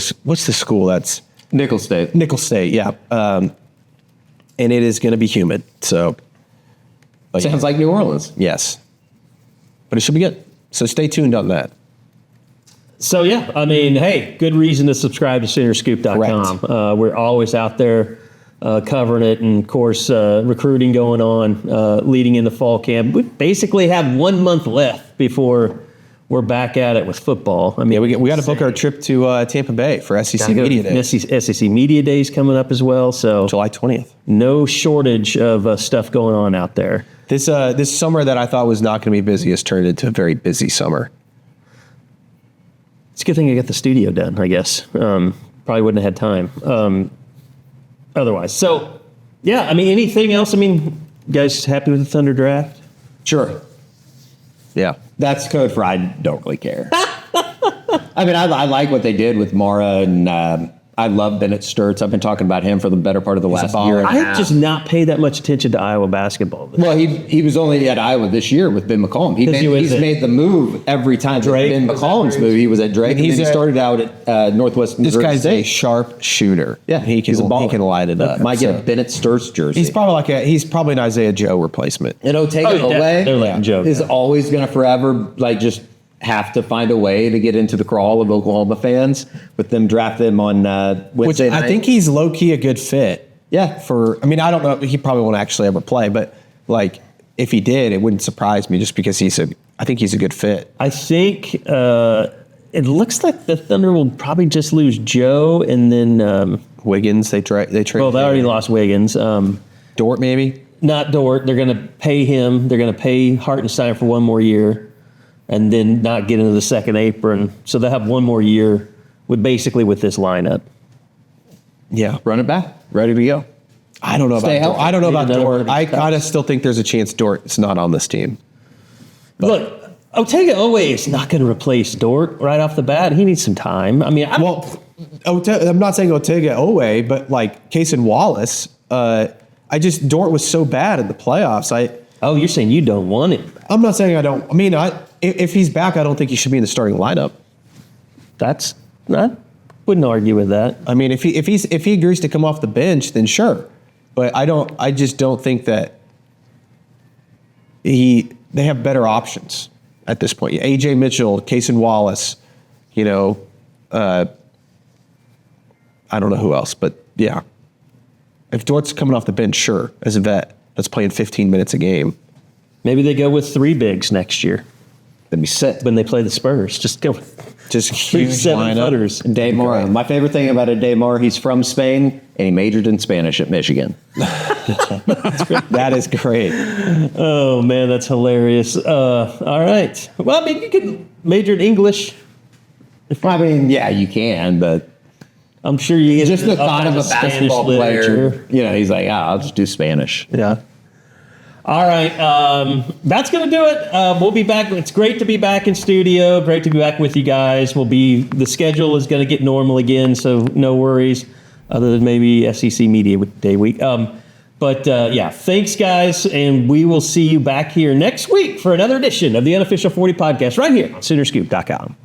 school? That's Nickel State. Nickel State. Yeah. And it is going to be humid. So Sounds like New Orleans. yes, but it should be good. So stay tuned on that. So, yeah, I mean, hey, good reason to subscribe to SoonerScoop.com. We're always out there covering it. And, of course, recruiting going on, leading into fall camp. We basically have 1 month left before we're back at it with football. I mean, We got to book our trip to Tampa Bay for SEC Media Day. SEC Media Day is coming up as well. So July 20th. no shortage of stuff going on out there. This summer that I thought was not going to be busy has turned into a very busy summer. It's a good thing I got the studio done, I guess. Probably wouldn't have had time otherwise. So, yeah, I mean, anything else? I mean, you guys happy with the Thunder draft? Sure. Yeah. That's code for I don't really care. I mean, I like what they did with Mara, and I love Bennett Sturts. I've been talking about him for the better part of the last year and a I half. just not paid that much attention to Iowa basketball. Well, he was only at Iowa this year with Ben McCollum. He's made the move every time. Drake? Ben McCollum's move. He was at Drake, and then he started out at Northwestern. This Missouri guy's a State. sharp shooter. Yeah, he can he's a baller. he can light it up. Might get a Bennett Sturts jersey. He's probably an Isaiah Joe replacement. And Otega they're Oweh letting Joe is go. always going to forever just have to find a way to get into the crawl of Oklahoma fans with them draft them on Which Wednesday night. I think he's low key a good fit. Yeah. I mean, I don't know. He probably won't actually ever play, but like if he did, it wouldn't surprise me just because I think he's a good fit. I think it looks like the Thunder will probably just lose Joe and then Wiggins, they trade. well, they already lost Wiggins. Dort maybe. Not Dort. They're going to pay him. They're going to pay Hartenstein for 1 more year and then not get into the second apron. So they'll have 1 more year with this lineup. Yeah, Run it back. Ready to go. I don't know Stay about. healthy. I don't know Maybe about another Dort. one of I these kind of still think there's a chance Dort's not on this team. Look, Otega Oweh is not going to replace Dort right off the bat. He needs some time. I mean, I'm not saying Otega Oweh, but like Case and Wallace. Dort was so bad in the playoffs. oh, you're saying you don't want him. I'm not saying I don't. I mean, if he's back, I don't think he should be in the starting lineup. I wouldn't argue with that. I mean, if he agrees to come off the bench, then sure. But I just don't think that they have better options at this point. AJ Mitchell, Case Wallace, I don't know who else, but yeah. If Dort's coming off the bench, sure, as a vet, that's playing 15 minutes a game. Maybe they go with 3 bigs next year That'd be sick. when they play the Spurs. Just go with Just 3 huge 7-footers. Dave Moore. My favorite thing about Dave Moore, he's from Spain, and he majored in Spanish at Michigan. That is great. Oh, man, that's hilarious. All right. Well, I mean, you can major in English. I mean, yeah, you can, but I'm sure you get just the up thought of on a basketball Spanish player, literature. he's like, I'll just do Spanish. Yeah. All right. That's going to do it. We'll be back. It's great to be back in studio. Great to be back with you guys. The schedule is going to get normal again, so no worries, other than maybe SEC Media Day week. But thanks, guys, and we will see you back here next week for another edition of the Unofficial 40 podcast right here on SoonerScoop.com.